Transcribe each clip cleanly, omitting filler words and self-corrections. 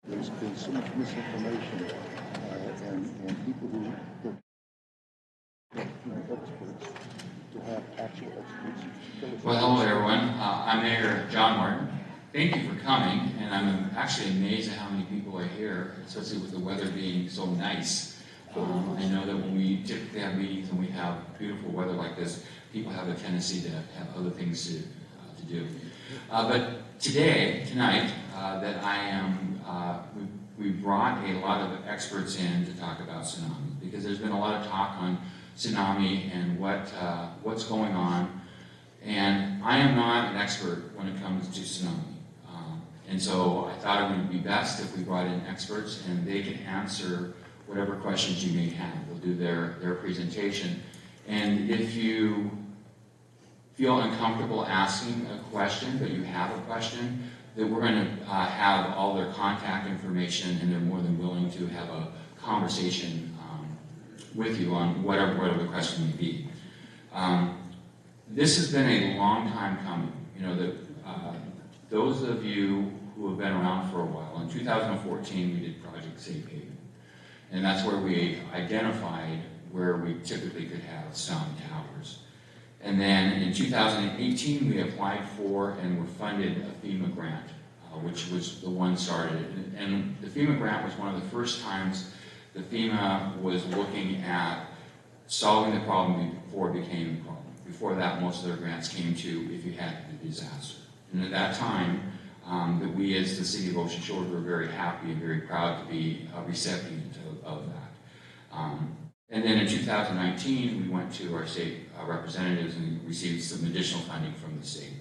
There's been so much misinformation, and people who don't experts to have actual experts. Well, hello everyone. I'm Mayor John Martin. Thank you for coming, and I'm actually amazed at how many people are here, especially with the weather being so nice. I know that when we typically have meetings and we have beautiful weather like this, people have a tendency to have other things to do. But tonight, that I am, we brought a lot of experts in to talk about tsunami, because there's been a lot of talk on tsunami and what's going on, and I am not an expert when it comes to tsunami. And so I thought it would be best if we brought in experts and they can answer whatever questions you may have. They'll do their presentation. And if you feel uncomfortable asking a question, but you have a question, then we're going to have all their contact information, and they're more than willing to have a conversation with you on whatever the question may be. This has been a long time coming. You know, those of you who have been around for a while, in 2014 we did Project Safe Haven. And that's where we identified where we typically could have tsunami towers. And then in 2018 we applied for and were funded a FEMA grant, which was the one started. And the FEMA grant was one of the first times the FEMA was looking at solving the problem before it became a problem. Before that, most of their grants came to if you had a disaster. And at that time, that we as the City of Ocean Shores were very happy and very proud to be a recipient of that. And then in 2019, we went to our state representatives and received some additional funding from the state.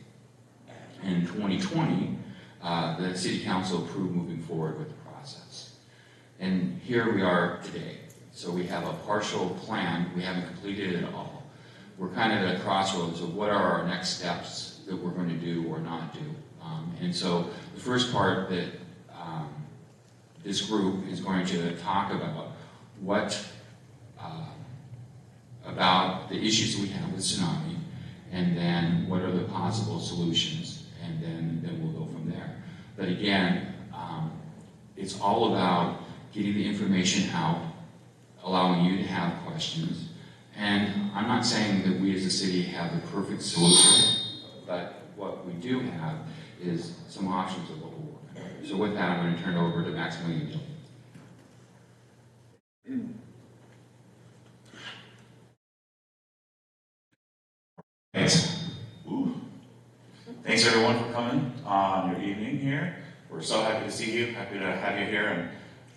And in 2020, the City Council approved moving forward with the process. And here we are today. So we have a partial plan. We haven't completed it all. We're kind of at a crossroads of what are our next steps that we're going to do or not do. And so the first part that this group is going to talk about about the issues that we have with tsunami, and then what are the possible solutions, and then we'll go from there. But again, it's all about getting the information out, allowing you to have questions. And I'm not saying that we as a city have the perfect solution, but what we do have is some options of what we're working on. So with that, I'm going to turn it over to Maximilian. Thanks. Thanks everyone for coming on your evening here. We're so happy to see you, happy to have you here. And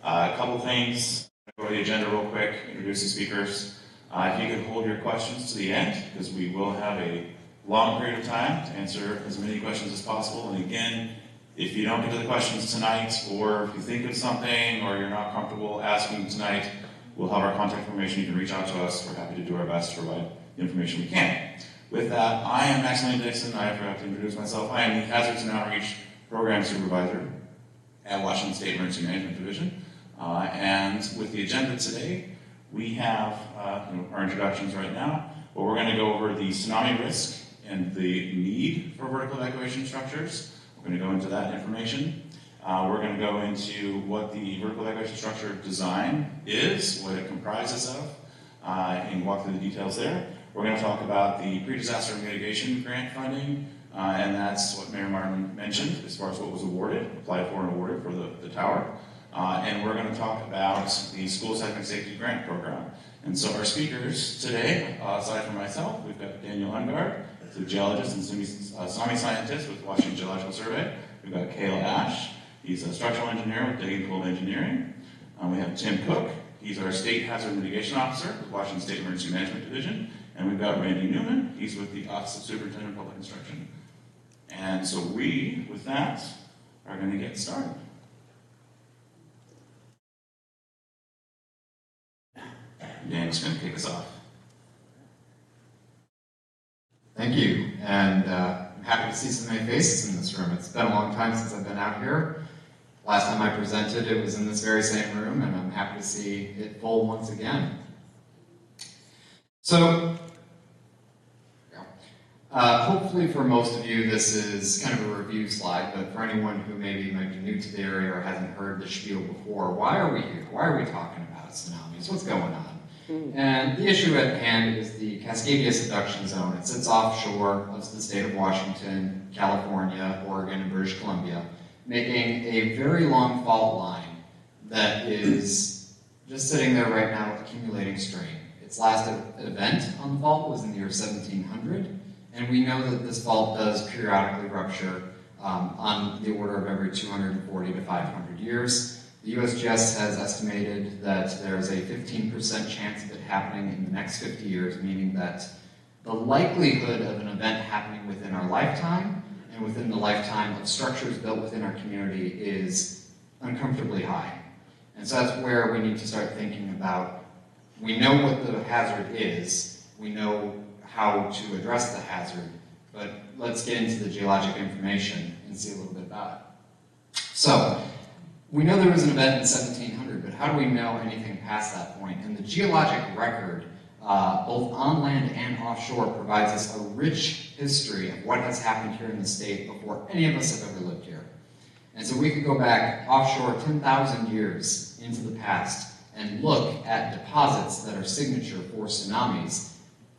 a couple things, go to the agenda real quick, introduce the speakers. If you could hold your questions to the end, because we will have a long period of time to answer as many questions as possible. And again, if you don't get to the questions tonight, or if you think of something, or you're not comfortable asking tonight, we'll have our contact information. You can reach out to us. We're happy to do our best to provide the information we can. With that, I am Maximilian Dixon. I forgot to introduce myself. I am the Hazards and Outreach Program Supervisor at Washington State Emergency Management Division. And with the agenda today, we have our introductions right now, but we're going to go over the tsunami risk and the need for vertical evacuation structures. We're going to go into that information. We're going to go into what the vertical evacuation structure design is, what it comprises of, and walk through the details there. We're going to talk about the pre-disaster mitigation grant funding, and that's what Mayor Martin mentioned as far as what was awarded, applied for and awarded for the tower. And we're going to talk about the School Seismic Safety Grant Program. And so our speakers today, aside from myself, we've got Daniel Ungard, who's a geologist and tsunami scientist with Washington Geological Survey. We've got Cale Ash, he's a structural engineer with Digging Pool Engineering. We have Tim Cook, he's our State Hazard Mitigation Officer with Washington State Emergency Management Division. And we've got Randy Newman, he's with the Office of Superintendent of Public Instruction. And so we, with that, are going to get started. Dan's going to kick us off. Thank you, and I'm happy to see so many faces in this room. It's been a long time since I've been out here. Last time I presented, it was in this very same room, and I'm happy to see it full once again. So, Hopefully for most of you, this is kind of a review slide, but for anyone who maybe might be new to the area or hasn't heard the spiel before, why are we here? Why are we talking about tsunamis? What's going on? And the issue at hand is the Cascadia Subduction Zone. It sits offshore of the state of Washington, California, Oregon, and British Columbia, making a very long fault line that is just sitting there right now accumulating strain. Its last event on the fault was in the year 1700, and we know that this fault does periodically rupture on the order of every 240 to 500 years. The USGS has estimated that there's a 15% chance of it happening in the next 50 years, meaning that the likelihood of an event happening within our lifetime and within the lifetime of structures built within our community is uncomfortably high. And so that's where we need to start thinking about, we know what the hazard is, we know how to address the hazard, but let's get into the geologic information and see a little bit about it. So, we know there was an event in 1700, but how do we know anything past that point? And the geologic record, both on land and offshore, provides us a rich history of what has happened here in the state before any of us have ever lived here. And so we could go back offshore 10,000 years into the past and look at deposits that are signature for tsunamis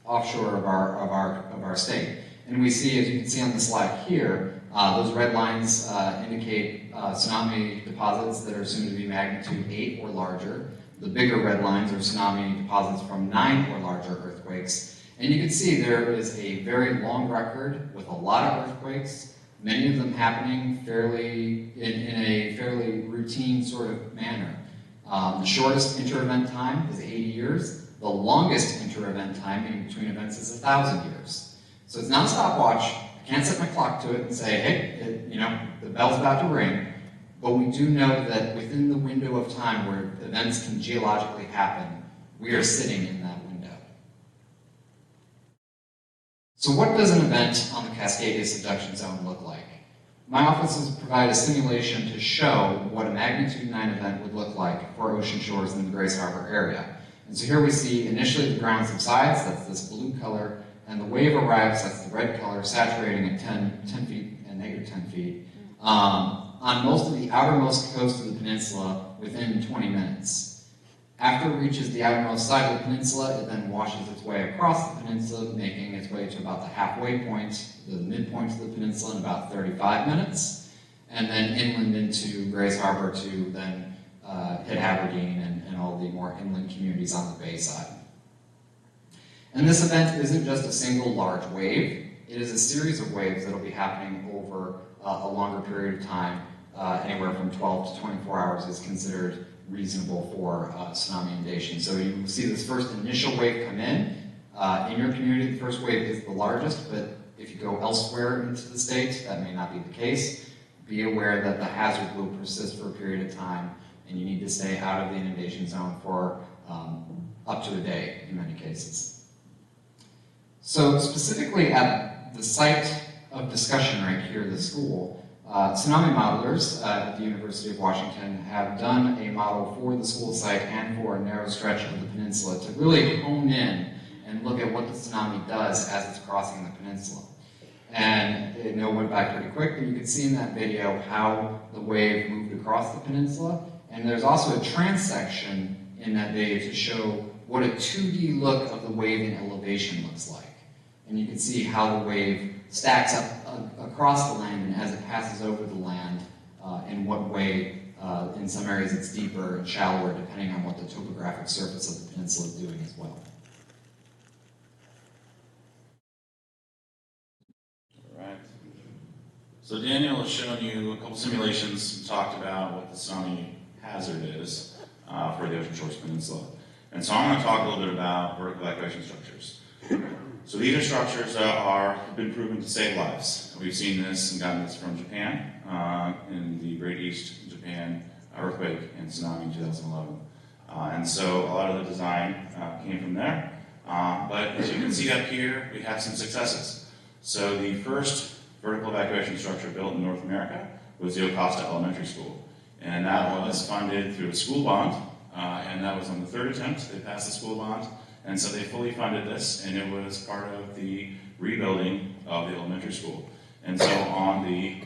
offshore of our state. And we see, as you can see on the slide here, those red lines indicate tsunami deposits that are soon to be magnitude 8 or larger. The bigger red lines are tsunami deposits from 9 or larger earthquakes. And you can see there is a very long record with a lot of earthquakes, many of them happening in a fairly routine sort of manner. The shortest inter-event time is 80 years. The longest inter-event time in between events is 1,000 years. So it's not a stopwatch. I can't set my clock to it and say, hey, the bell's about to ring. But we do know that within the window of time where events can geologically happen, we are sitting in that window. So what does an event on the Cascadia Subduction Zone look like? My office has provided a simulation to show what a magnitude 9 event would look like for ocean shores in the Grace Harbor area. And so here we see initially the ground subsides, that's this blue color, and the wave arrives, that's the red color, saturating at 10 feet and negative 10 feet, on most of the outermost coast of the peninsula within 20 minutes. After it reaches the outermost side of the peninsula, it then washes its way across the peninsula, making its way to about the halfway point, the midpoint of the peninsula in about 35 minutes, and then inland into Grace Harbor to then hit Aberdeen and all the more inland communities on the bay side. And this event isn't just a single large wave, it is a series of waves that will be happening over a longer period of time. Anywhere from 12 to 24 hours is considered reasonable for tsunami inundation. So you see this first initial wave come in your community, the first wave is the largest, but if you go elsewhere into the state, that may not be the case. Be aware that the hazard will persist for a period of time, and you need to stay out of the inundation zone for up to a day in many cases. So specifically at the site of discussion right here at the school, tsunami modelers at the University of Washington have done a model for the school site and for a narrow stretch of the peninsula to really hone in and look at what the tsunami does as it's crossing the peninsula. And it went by pretty quick, but you can see in that video how the wave moved across the peninsula. And there's also a transection in that video to show what a 2D look of the wave in elevation looks like. And you can see how the wave stacks up across the land, and as it passes over the land, in what way, in some areas it's deeper and shallower, depending on what the topographic surface of the peninsula is doing as well. All right. So Daniel has shown you a couple simulations and talked about what the tsunami hazard is for the Ocean Shores Peninsula. And so I'm going to talk a little bit about vertical evacuation structures. So these are structures that have been proven to save lives. We've seen this and gotten this from Japan in the Great East Japan earthquake and tsunami in 2011. And so a lot of the design came from there. But as you can see up here, we have some successes. So the first vertical evacuation structure built in North America was the Acosta Elementary School. And that was funded through a school bond. And that was on the third attempt. They passed the school bond. And so they fully funded this, and it was part of the rebuilding of the elementary school. And so on the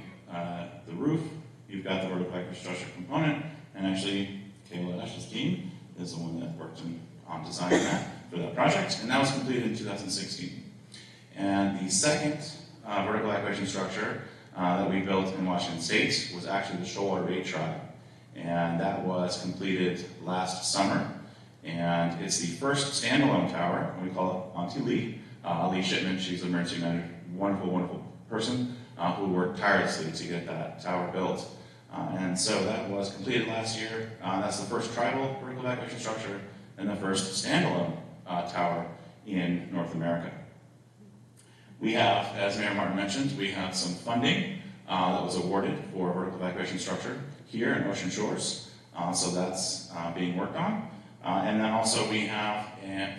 roof, you've got the vertical infrastructure component, and actually Kayla Ash's team is the one that worked on designing that for that project, and that was completed in 2016. And the second vertical evacuation structure that we built in Washington State was actually the Shoalwater Bay Tribe, and that was completed last summer. And it's the first standalone tower, and we call it Auntie Lee. Lee Shipman, she's an emergency manager, wonderful, wonderful person who worked tirelessly to get that tower built. And so that was completed last year. That's the first tribal vertical evacuation structure and the first standalone tower in North America. We have, as Mayor Martin mentioned, we have some funding that was awarded for a vertical evacuation structure here in Ocean Shores. So that's being worked on. And then also we have,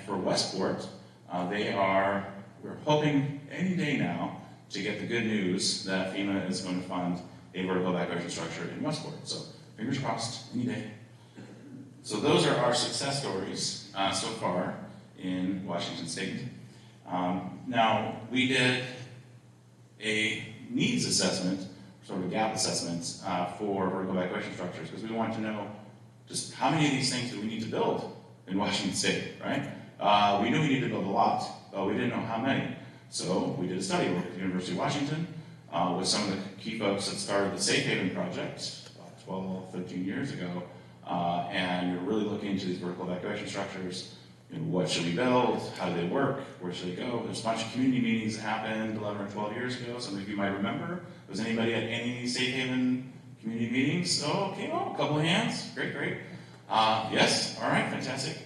for Westport, we're hoping any day now to get the good news that FEMA is going to fund a vertical evacuation structure in Westport. So fingers crossed, any day. So those are our success stories so far in Washington State. Now, we did a needs assessment, sort of a gap assessment for vertical evacuation structures, because we wanted to know just how many of these things do we need to build in Washington State, right? We knew we needed to build a lot, but we didn't know how many. So we did a study with the University of Washington with some of the key folks that started the Safe Haven project about 12, 13 years ago, and you're really looking into these vertical evacuation structures. You know, what should we build? How do they work? Where should they go? There's a bunch of community meetings that happened 11 or 12 years ago. Some of you might remember. Was anybody at any Safe Haven community meetings? Oh, okay, well, a couple of hands. Great, great. Yes, all right, fantastic.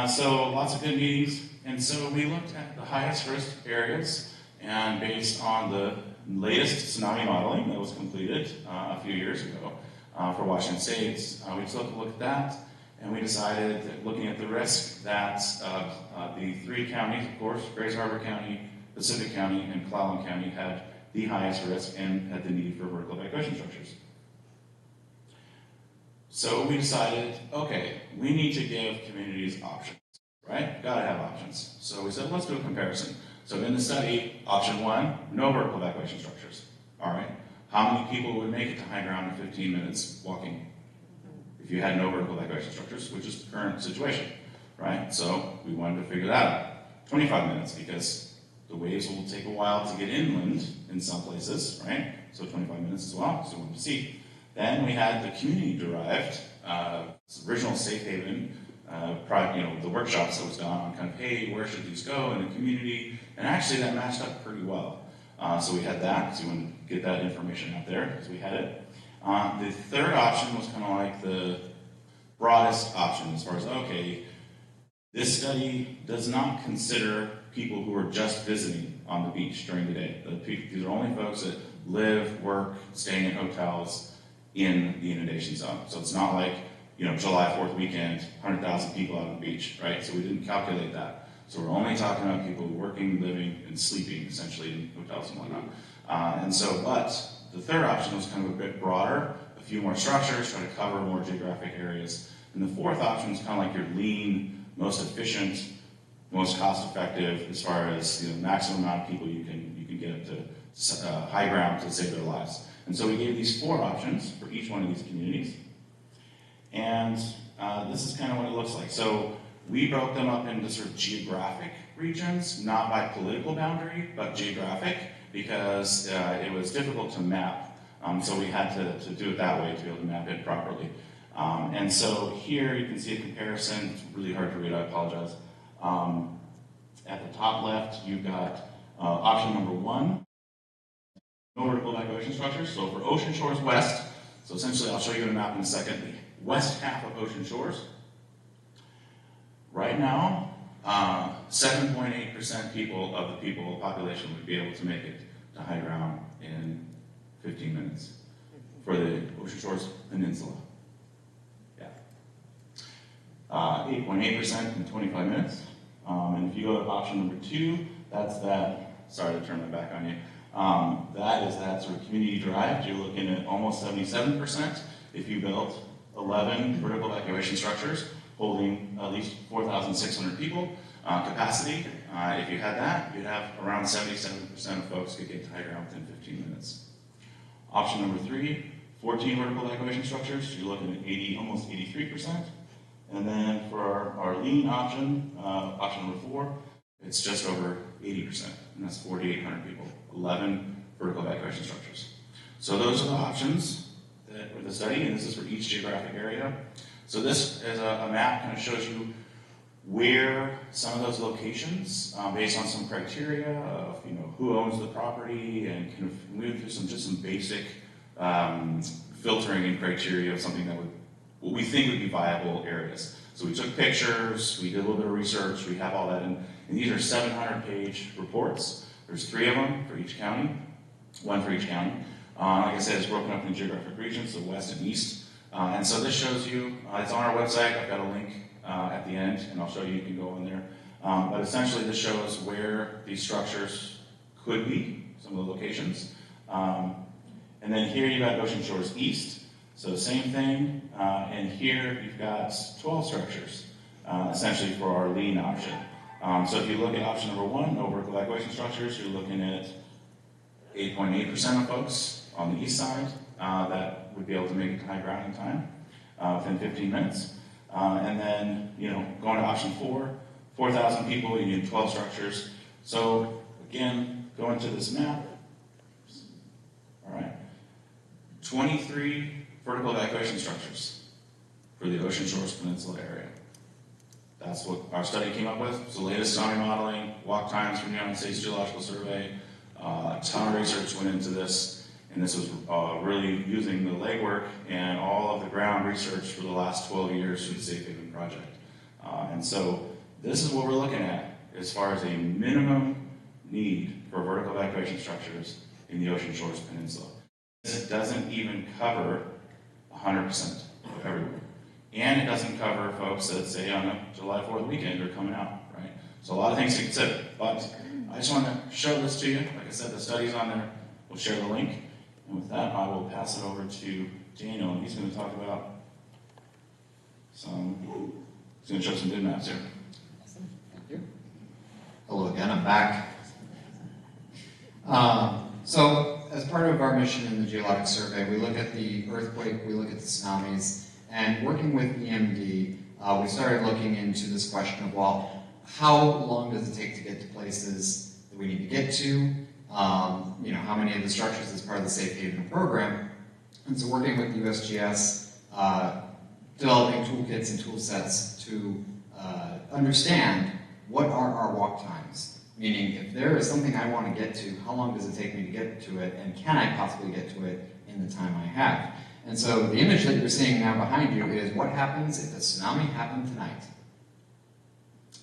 So lots of good meetings. And so we looked at the highest risk areas, and based on the latest tsunami modeling that was completed a few years ago for Washington State, we took a look at that, and we decided that looking at the risk that the three counties, of course, Grays Harbor County, Pacific County, and Clallam County had the highest risk and had the need for vertical evacuation structures. So we decided, okay, we need to give communities options, right? Gotta have options. So we said, let's do a comparison. So in the study, option one, no vertical evacuation structures. All right, how many people would make it to high ground in 15 minutes walking if you had no vertical evacuation structures, which is the current situation, right? So we wanted to figure that out. 25 minutes, because the waves will take a while to get inland in some places, right? So 25 minutes as well, so we wanted to see. Then we had the community-derived, original Safe Haven, the workshops that was done on kind of, hey, where should these go in the community? And actually that matched up pretty well. So we had that, because we wanted to get that information out there, because we had it. The third option was kind of like the broadest option as far as, okay, this study does not consider people who are just visiting on the beach during the day. These are only folks that live, work, staying in hotels in the inundation zone. So it's not like, July 4th weekend, 100,000 people out on the beach, right? So we didn't calculate that. So we're only talking about people working, living, and sleeping, essentially, in hotels and whatnot. But the third option was kind of a bit broader, a few more structures, try to cover more geographic areas. And the fourth option is kind of like your lean, most efficient, most cost-effective, as far as the maximum amount of people you can get to high ground to save their lives. And so we gave these four options for each one of these communities. And this is kind of what it looks like. So we broke them up into sort of geographic regions, not by political boundary, but geographic, because it was difficult to map. So we had to do it that way to be able to map it properly. And so here you can see a comparison. It's really hard to read, I apologize. At the top left, you've got option number one, no vertical evacuation structures. So for Ocean Shores West, so essentially I'll show you a map in a second, the west half of Ocean Shores. Right now, 7.8% of the population would be able to make it to high ground in 15 minutes for the Ocean Shores Peninsula. Yeah. 8.8% in 25 minutes. And if you go to option number two, that's that, sorry to turn my back on you, that is that sort of community derived. You're looking at almost 77% if you built 11 vertical evacuation structures holding at least 4,600 people capacity. If you had that, you'd have around 77% of folks could get to high ground within 15 minutes. Option number 3, 14 vertical evacuation structures, you're looking at almost 83%. And then for our lean option, option number 4, it's just over 80%, and that's 4,800 people, 11 vertical evacuation structures. So those are the options that were the study, and this is for each geographic area. So this is a map, kind of shows you where some of those locations, based on some criteria of who owns the property, and kind of move through some basic filtering and criteria of something that what we think would be viable areas. So we took pictures, we did a little bit of research, we have all that, and these are 700-page reports. There's 3 of them for each county, 1 for each county. Like I said, it's broken up in geographic regions, so west and east. And so this shows you, it's on our website, I've got a link at the end, and I'll show you can go on there. But essentially this shows where these structures could be, some of the locations. And then here you've got Ocean Shores East, so same thing. And here you've got 12 structures, essentially for our lean option. So if you look at option number 1, no vertical evacuation structures, you're looking at 8.8% of folks on the east side that would be able to make it to high ground in time within 15 minutes. And then, going to option 4, 4,000 people, you need 12 structures. So again, going to this map, all right, 23 vertical evacuation structures for the Ocean Shores Peninsula area. That's what our study came up with. It's the latest tsunami modeling, walk times from the United States Geological Survey. A ton of research went into this, and this was really using the legwork and all of the ground research for the last 12 years through the Safe Haven Project. And so this is what we're looking at as far as a minimum need for vertical evacuation structures in the Ocean Shores Peninsula. This doesn't even cover 100% of everywhere. And it doesn't cover folks that, say, on a July 4th weekend are coming out, right? So a lot of things to consider. But I just want to show this to you. Like I said, the study's on there. We'll share the link. And with that, I will pass it over to Daniel, and he's going to talk about he's going to show some good maps here. Awesome. Thank you. Hello again, I'm back. So, as part of our mission in the Geologic Survey, we look at the earthquake, we look at the tsunamis, and working with EMD, we started looking into this question of, well, how long does it take to get to places that we need to get to? How many of the structures as part of the Safe Haven program? And so working with USGS, developing toolkits and tool sets to understand what are our walk times. Meaning, if there is something I want to get to, how long does it take me to get to it, and can I possibly get to it in the time I have? And so the image that you're seeing now behind you is what happens if a tsunami happened tonight.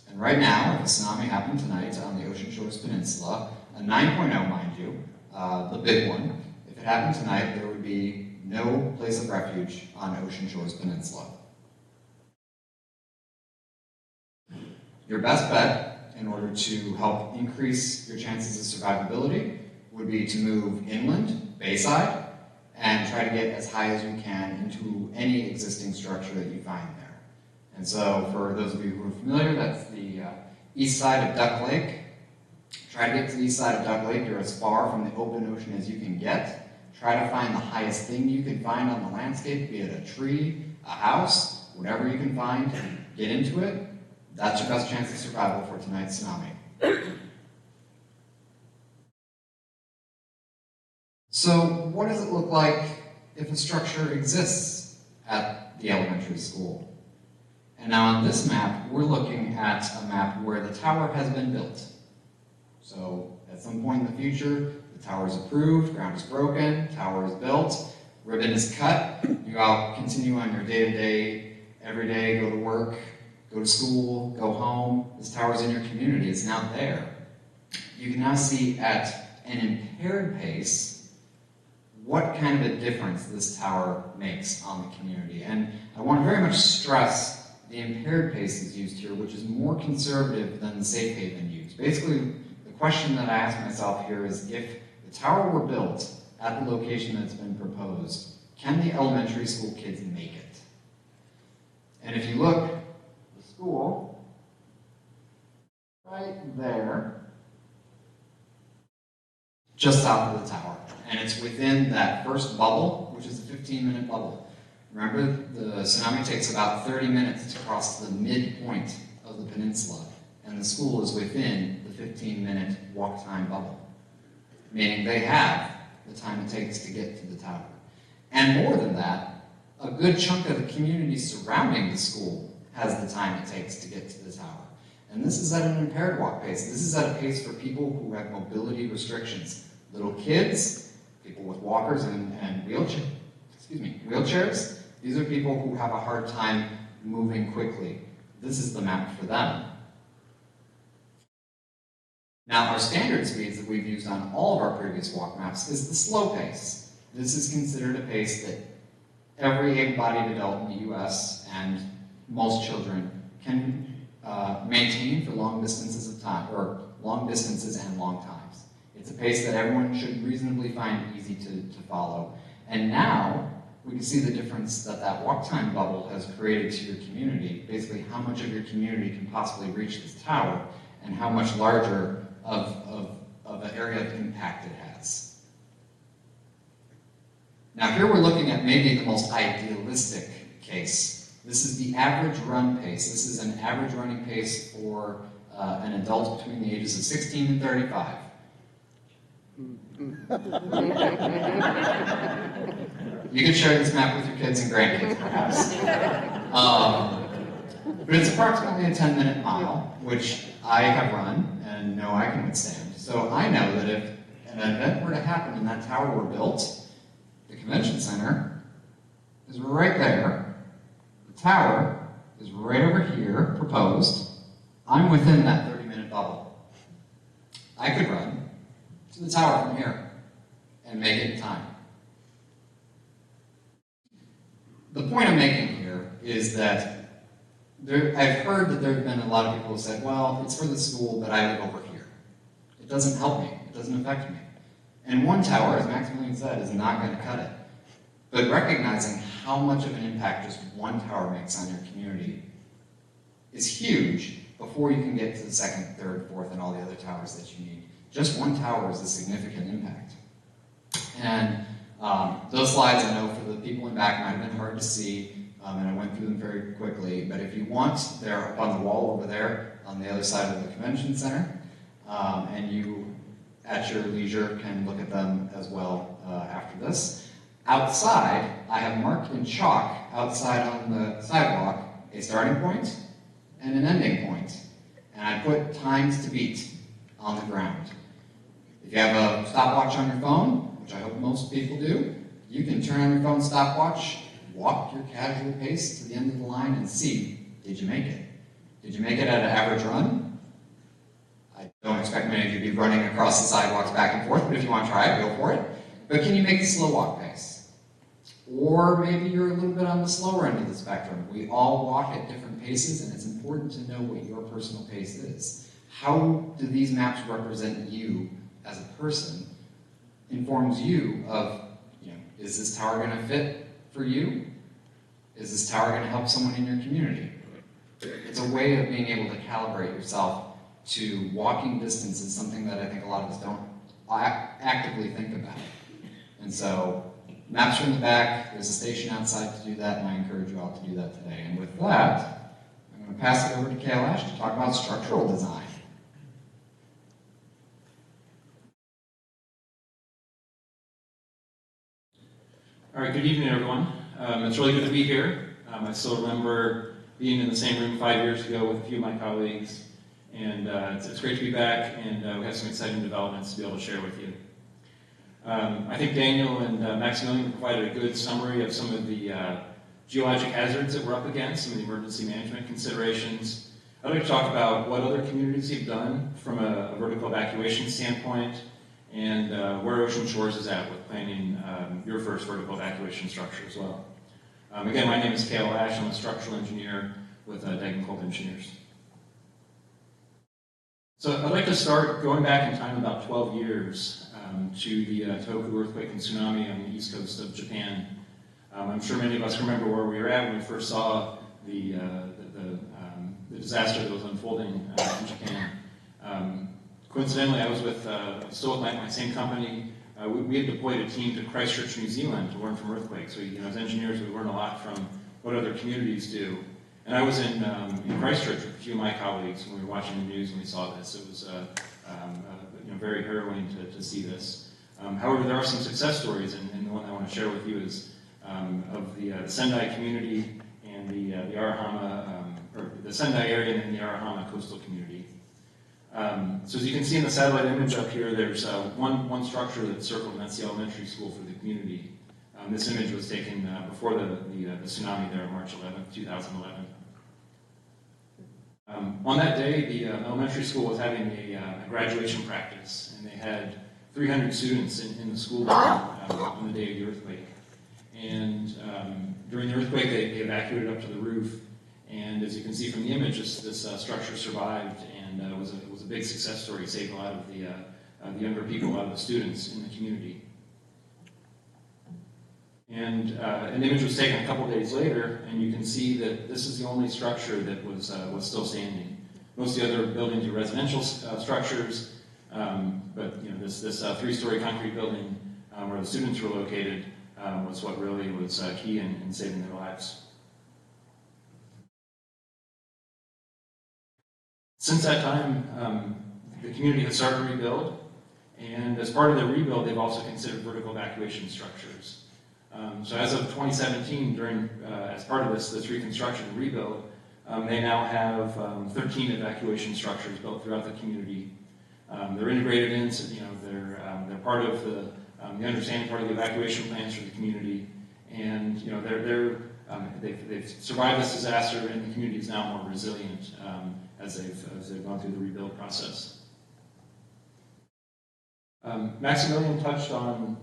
And right now, if a tsunami happened tonight on the Ocean Shores Peninsula, a 9.0, mind you, the big one, if it happened tonight, there would be no place of refuge on Ocean Shores Peninsula. Your best bet in order to help increase your chances of survivability would be to move inland, bayside, and try to get as high as you can into any existing structure that you find there. And so for those of you who are familiar, that's the east side of Duck Lake. Try to get to the east side of Duck Lake. You're as far from the open ocean as you can get. Try to find the highest thing you can find on the landscape, be it a tree, a house, whatever you can find. Get into it. That's your best chance of survival for tonight's tsunami. So what does it look like if a structure exists at the elementary school? And now on this map, we're looking at a map where the tower has been built. So at some point in the future, the tower is approved, ground is broken, tower is built, ribbon is cut, you all continue on your day-to-day, every day, go to work, go to school, go home. This tower's in your community, it's now there. You can now see at an impaired pace what kind of a difference this tower makes on the community. And I want to very much stress the impaired pace is used here, which is more conservative than the Safe Haven used. Basically, the question that I ask myself here is, if the tower were built at the location that's been proposed, can the elementary school kids make it? And if you look, the school, right right there, just south of the tower. And it's within that first bubble, which is a 15-minute bubble. Remember, the tsunami takes about 30 minutes to cross the midpoint of the peninsula, and the school is within the 15-minute walk time bubble, meaning they have the time it takes to get to the tower. And more than that, a good chunk of the community surrounding the school has the time it takes to get to the tower. And this is at an impaired walk pace. This is at a pace for people who have mobility restrictions. Little kids, people with walkers and wheelchairs. These are people who have a hard time moving quickly. This is the map for them. Now, our standard speeds that we've used on all of our previous walk maps is the slow pace. This is considered a pace that every able-bodied adult in the US and most children can maintain for long distances of time, or long distances and long times. It's a pace that everyone should reasonably find easy to follow. And now, we can see the difference that that walk time bubble has created to your community, basically how much of your community can possibly reach this tower, and how much larger of an area of impact it has. Now here we're looking at maybe the most idealistic case. This is the average run pace. This is an average running pace for an adult between the ages of 16 and 35. You can share this map with your kids and grandkids, perhaps. But it's approximately a 10-minute mile, which I have run and know I can withstand. So I know that if an event were to happen and that tower were built, the convention center is right there, the tower is right over here, proposed. I'm within that 30-minute bubble. I could run to the tower from here and make it in time. The point I'm making here is that I've heard that there have been a lot of people who said, well, it's for the school, but I live over here. It doesn't help me. It doesn't affect me. And one tower, as Maximilian said, is not going to cut it. But recognizing how much of an impact just one tower makes on your community is huge before you can get to the second, third, fourth, and all the other towers that you need. Just one tower is a significant impact. And those slides, I know for the people in back, might have been hard to see, and I went through them very quickly, but if you want, they're up on the wall over there on the other side of the convention center, and you, at your leisure, can look at them as well after this. Outside, I have marked in chalk, outside on the sidewalk, a starting point and an ending point, and I put times to beat on the ground. If you have a stopwatch on your phone, which I hope most people do, you can turn on your phone stopwatch, walk your casual pace to the end of the line and see, did you make it? Did you make it at an average run? I don't expect many of you to be running across the sidewalks back and forth, but if you want to try it, go for it. But can you make the slow walk pace? Or maybe you're a little bit on the slower end of the spectrum. We all walk at different paces, and it's important to know what your personal pace is. How do these maps represent you as a person? Informs you of, is this tower going to fit for you? Is this tower going to help someone in your community? It's a way of being able to calibrate yourself to walking distance is something that I think a lot of us don't actively think about. And so, maps are in the back, there's a station outside to do that, and I encourage you all to do that today. And with that, I'm going to pass it over to Kailash to talk about structural design. All right, good evening, everyone. It's really good to be here. I still remember being in the same room 5 years ago with a few of my colleagues, and it's great to be back, and we have some exciting developments to be able to share with you. I think Daniel and Maximilian provided a good summary of some of the geologic hazards that we're up against, some of the emergency management considerations. I'd like to talk about what other communities have done from a vertical evacuation standpoint, and where Ocean Shores is at with planning your first vertical evacuation structure as well. Again, my name is Kailash. I'm a structural engineer with Degenkolb Engineers. So I'd like to start going back in time about 12 years to the Tohoku earthquake and tsunami on the east coast of Japan. I'm sure many of us remember where we were at when we first saw the disaster that was unfolding in Japan. Coincidentally, I was still with my same company. We had deployed a team to Christchurch, New Zealand to learn from earthquakes. So, as engineers, we learn a lot from what other communities do. And I was in Christchurch with a few of my colleagues when we were watching the news and we saw this. It was very harrowing to see this. However, there are some success stories, and the one I want to share with you is of the Sendai community and the Arahama, or the Sendai area and then the Arahama coastal community. So as you can see in the satellite image up here, there's one structure that's circled, and that's the elementary school for the community. This image was taken before the tsunami there on March 11th, 2011. On that day, the elementary school was having a graduation practice, and they had 300 students in the school building on the day of the earthquake. And during the earthquake, they evacuated up to the roof, and as you can see from the image, this structure survived, and it was a big success story. It saved a lot of the younger people, a lot of the students in the community. And an image was taken a couple days later, and you can see that this is the only structure that was still standing. Most of the other buildings are residential structures, but this three-story concrete building where the students were located was what really was key in saving their lives. Since that time, the community has started to rebuild, and as part of their rebuild, they've also considered vertical evacuation structures. So as of 2017, as part of this reconstruction and rebuild, they now have 13 evacuation structures built throughout the community. They're integrated in, so, they're part of the understanding part of the evacuation plans for the community, and they've survived this disaster, and the community is now more resilient as they've gone through the rebuild process. Maximilian touched on.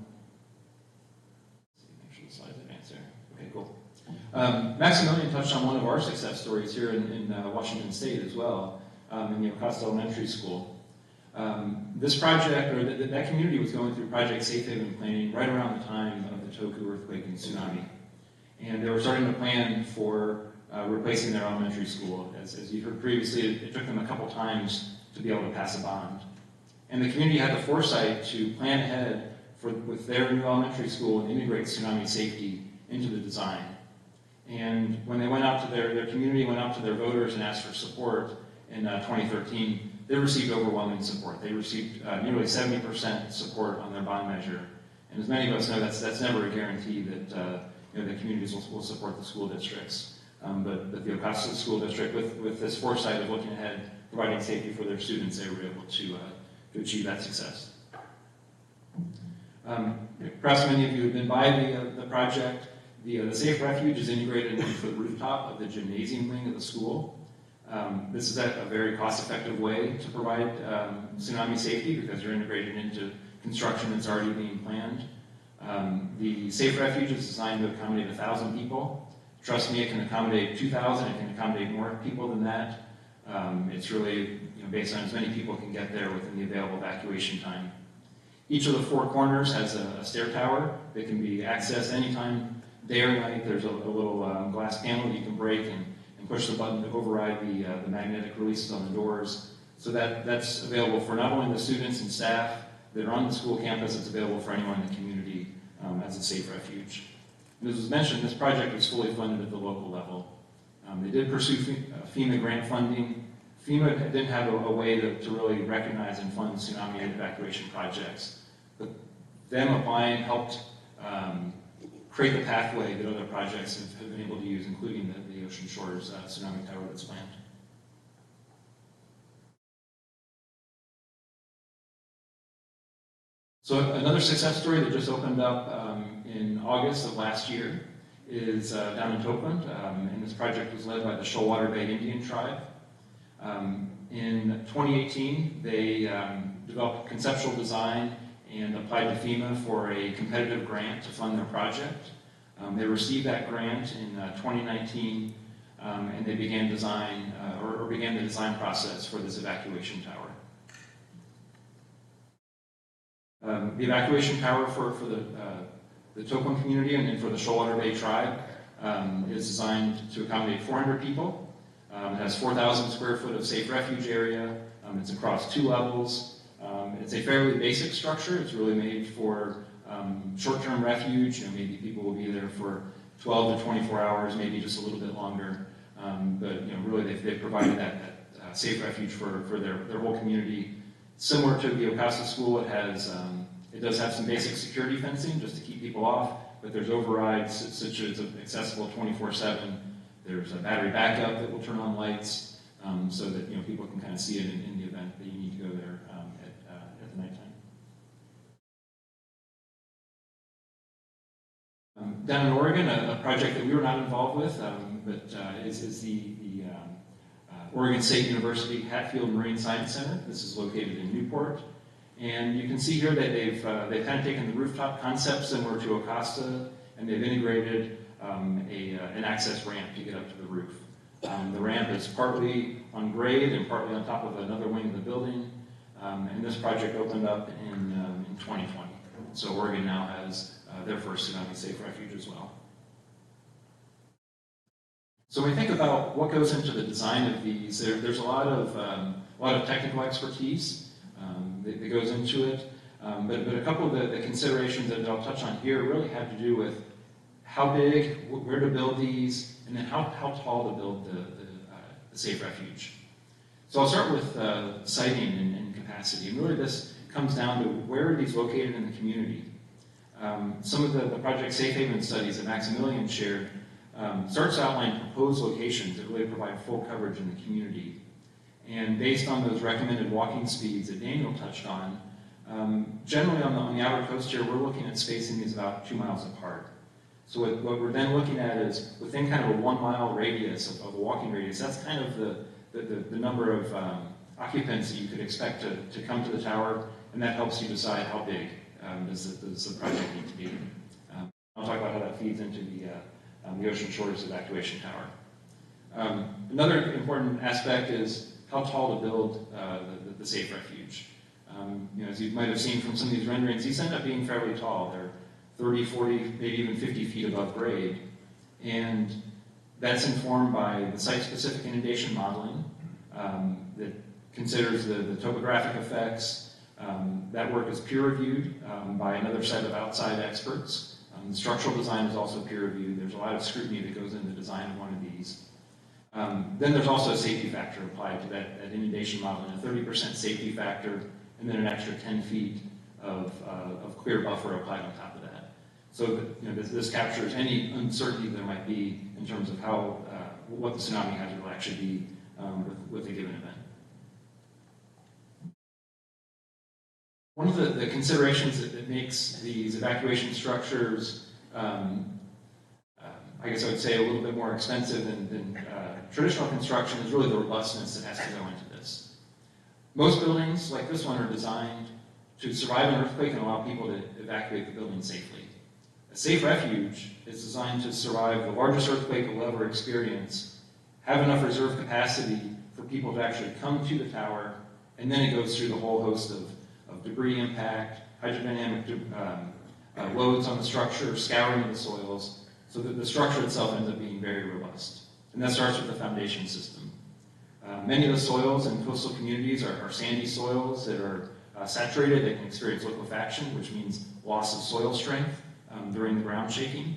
Okay, cool. Maximilian touched on one of our success stories here in Washington State as well, in the Acosta Elementary School. This project, or that community was going through Project Safe Haven planning right around the time of the Toku earthquake and tsunami. And they were starting to plan for replacing their elementary school. As you heard previously, it took them a couple times to be able to pass a bond. And the community had the foresight to plan ahead with their new elementary school and integrate tsunami safety into the design. And when they went out to their community, went out to their voters and asked for support in 2013, they received overwhelming support. They received nearly 70% support on their bond measure. And as many of us know, that's never a guarantee that the communities will support the school districts. But the Acosta School District, with this foresight of looking ahead, providing safety for their students, they were able to achieve that success. Perhaps many of you have been by the project. The Safe Refuge is integrated into the rooftop of the gymnasium wing of the school. This is a very cost-effective way to provide tsunami safety because you're integrated into construction that's already being planned. The Safe Refuge is designed to accommodate 1,000 people. Trust me, it can accommodate 2,000. It can accommodate more people than that. It's really based on as many people can get there within the available evacuation time. Each of the four corners has a stair tower that can be accessed anytime, day or night. There's a little glass panel that you can break and push the button to override the magnetic releases on the doors. So that's available for not only the students and staff that are on the school campus, it's available for anyone in the community as a safe refuge. And as was mentioned, this project was fully funded at the local level. They did pursue FEMA grant funding. FEMA didn't have a way to really recognize and fund tsunami evacuation projects. But them applying helped create the pathway that other projects have been able to use, including the Ocean Shores tsunami tower that's planned. So another success story that just opened up in August of last year is down in Tokeland, and this project was led by the Shoalwater Bay Indian Tribe. In 2018, they developed conceptual design and applied to FEMA for a competitive grant to fund their project. They received that grant in 2019, and they began design or began the design process for this evacuation tower. The evacuation tower for the Tokeland community and for the Shoalwater Bay tribe is designed to accommodate 400 people. It has 4,000 square foot of safe refuge area, It's across 2 levels. It's a fairly basic structure. It's really made for short-term refuge. Maybe people will be there for 12 to 24 hours, maybe just a little bit longer. But really they've provided that safe refuge for their whole community. Similar to the Ocasa School, it does have some basic security fencing just to keep people off, but there's overrides such as accessible 24/7. There's a battery backup that will turn on lights so that people can kind of see it in the event that you need to go there at the nighttime. Down in Oregon, a project that we were not involved with, but is the Oregon State University Hatfield Marine Science Center. This is located in Newport. And you can see here that they've kind of taken the rooftop concept similar to Ocasa, and they've integrated an access ramp to get up to the roof. The ramp is partly on grade and partly on top of another wing of the building. And this project opened up in 2020. So Oregon now has their first tsunami safe refuge as well. So when we think about what goes into the design of these, there's a lot of technical expertise that goes into it. But a couple of the considerations that I'll touch on here really have to do with how big, where to build these, and then how tall to build the safe refuge. So I'll start with siting and capacity. And really this comes down to where are these located in the community. Some of the Project Safe Haven studies that Maximilian shared starts to outline proposed locations that really provide full coverage in the community. And based on those recommended walking speeds that Daniel touched on, generally on the outer coast here, we're looking at spacing these about 2 miles apart. So what we're then looking at is within kind of a 1 mile radius of a walking radius, that's kind of the number of occupants that you could expect to come to the tower, and that helps you decide how big does the project need to be. I'll talk about how that feeds into the Ocean Shores Evacuation Tower. Another important aspect is how tall to build the safe refuge. As you might have seen from some of these renderings, these end up being fairly tall. They're 30, 40, maybe even 50 feet above grade. And that's informed by the site-specific inundation modeling that considers the topographic effects. That work is peer-reviewed by another set of outside experts. The structural design is also peer-reviewed. There's a lot of scrutiny that goes into the design of one of these. Then there's also a safety factor applied to that inundation modeling, a 30% safety factor, and then an extra 10 feet of clear buffer applied on top of that. So that, this captures any uncertainty there might be in terms of how what the tsunami hazard will actually be with a given event. One of the considerations that makes these evacuation structures, I guess I would say, a little bit more expensive than traditional construction is really the robustness that has to go into this. Most buildings like this one are designed to survive an earthquake and allow people to evacuate the building safely. A safe refuge is designed to survive the largest earthquake we'll ever experience, have enough reserve capacity for people to actually come to the tower, and then it goes through the whole host of debris impact, hydrodynamic loads on the structure, scouring of the soils, so that the structure itself ends up being very robust. And that starts with the foundation system. Many of the soils in coastal communities are sandy soils that are saturated. They can experience liquefaction, which means loss of soil strength during the ground shaking.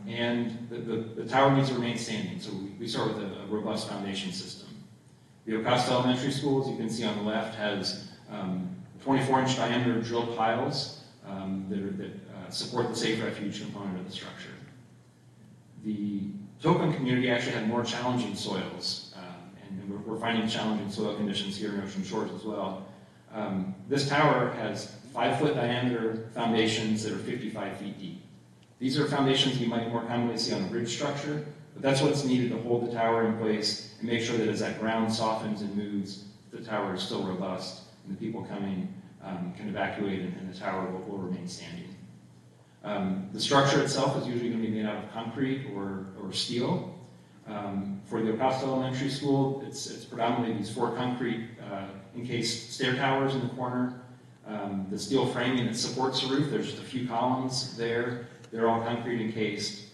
And the tower needs to remain standing, so we start with a robust foundation system. The Ocasa Elementary School, as you can see on the left, has 24-inch diameter drilled piles that support the safe refuge component of the structure. The Token community actually had more challenging soils, and we're finding challenging soil conditions here in Ocean Shores as well. This tower has 5-foot diameter foundations that are 55 feet deep. These are foundations you might more commonly see on a bridge structure, but that's what's needed to hold the tower in place and make sure that as that ground softens and moves, the tower is still robust and the people coming can evacuate and the tower will remain standing. The structure itself is usually going to be made out of concrete or steel. For the Ocasa Elementary School, it's predominantly these 4 concrete encased stair towers in the corner. The steel framing that supports the roof, there's just a few columns there. They're all concrete encased.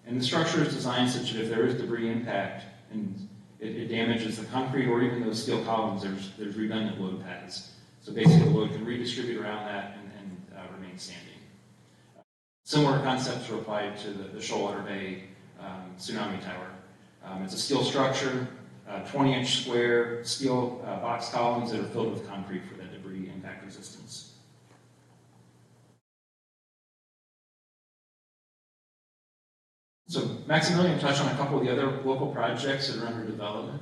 And the structure is designed such that if there is debris impact, and it damages the concrete or even those steel columns. There's redundant load paths. So basically the load can redistribute around that and remain standing. Similar concepts are applied to the Shoalwater Bay Tsunami Tower. It's a steel structure, 20-inch square steel box columns that are filled with concrete for that debris impact resistance. So Maximilian touched on a couple of the other local projects that are under development.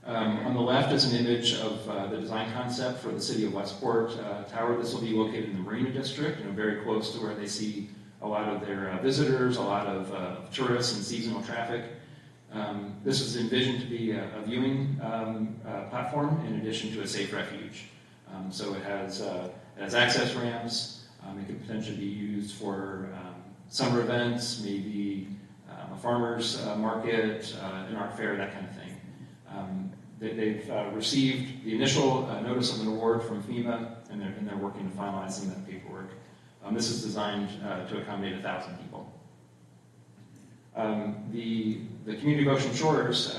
On the left is an image of the design concept for the city of Westport Tower. This will be located in the Marina District, very close to where they see a lot of their visitors, a lot of tourists and seasonal traffic. This is envisioned to be a viewing platform in addition to a safe refuge. So it has access ramps. It could potentially be used for summer events, maybe a farmer's market, an art fair, that kind of thing. They've received the initial notice of an award from FEMA, and they're working to finalizing that paperwork. This is designed to accommodate 1,000 people. The community of Ocean Shores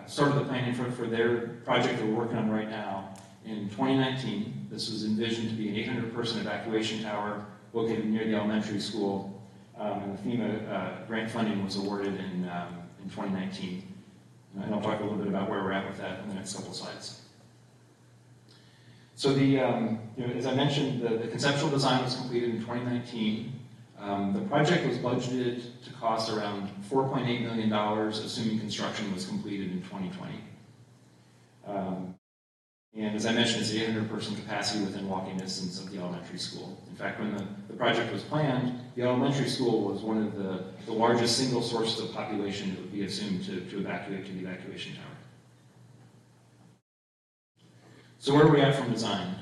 started the planning for their project that we're working on right now in 2019. This was envisioned to be an 800-person evacuation tower located near the elementary school, and the FEMA grant funding was awarded in 2019. And I'll talk a little bit about where we're at with that in the next couple of slides. So as I mentioned, the conceptual design was completed in 2019. The project was budgeted to cost around $4.8 million, assuming construction was completed in 2020. And as I mentioned, it's an 800-person capacity within walking distance of the elementary school. In fact, when the project was planned, the elementary school was one of the largest single sources of population that would be assumed to evacuate to the evacuation tower. So where are we at from design?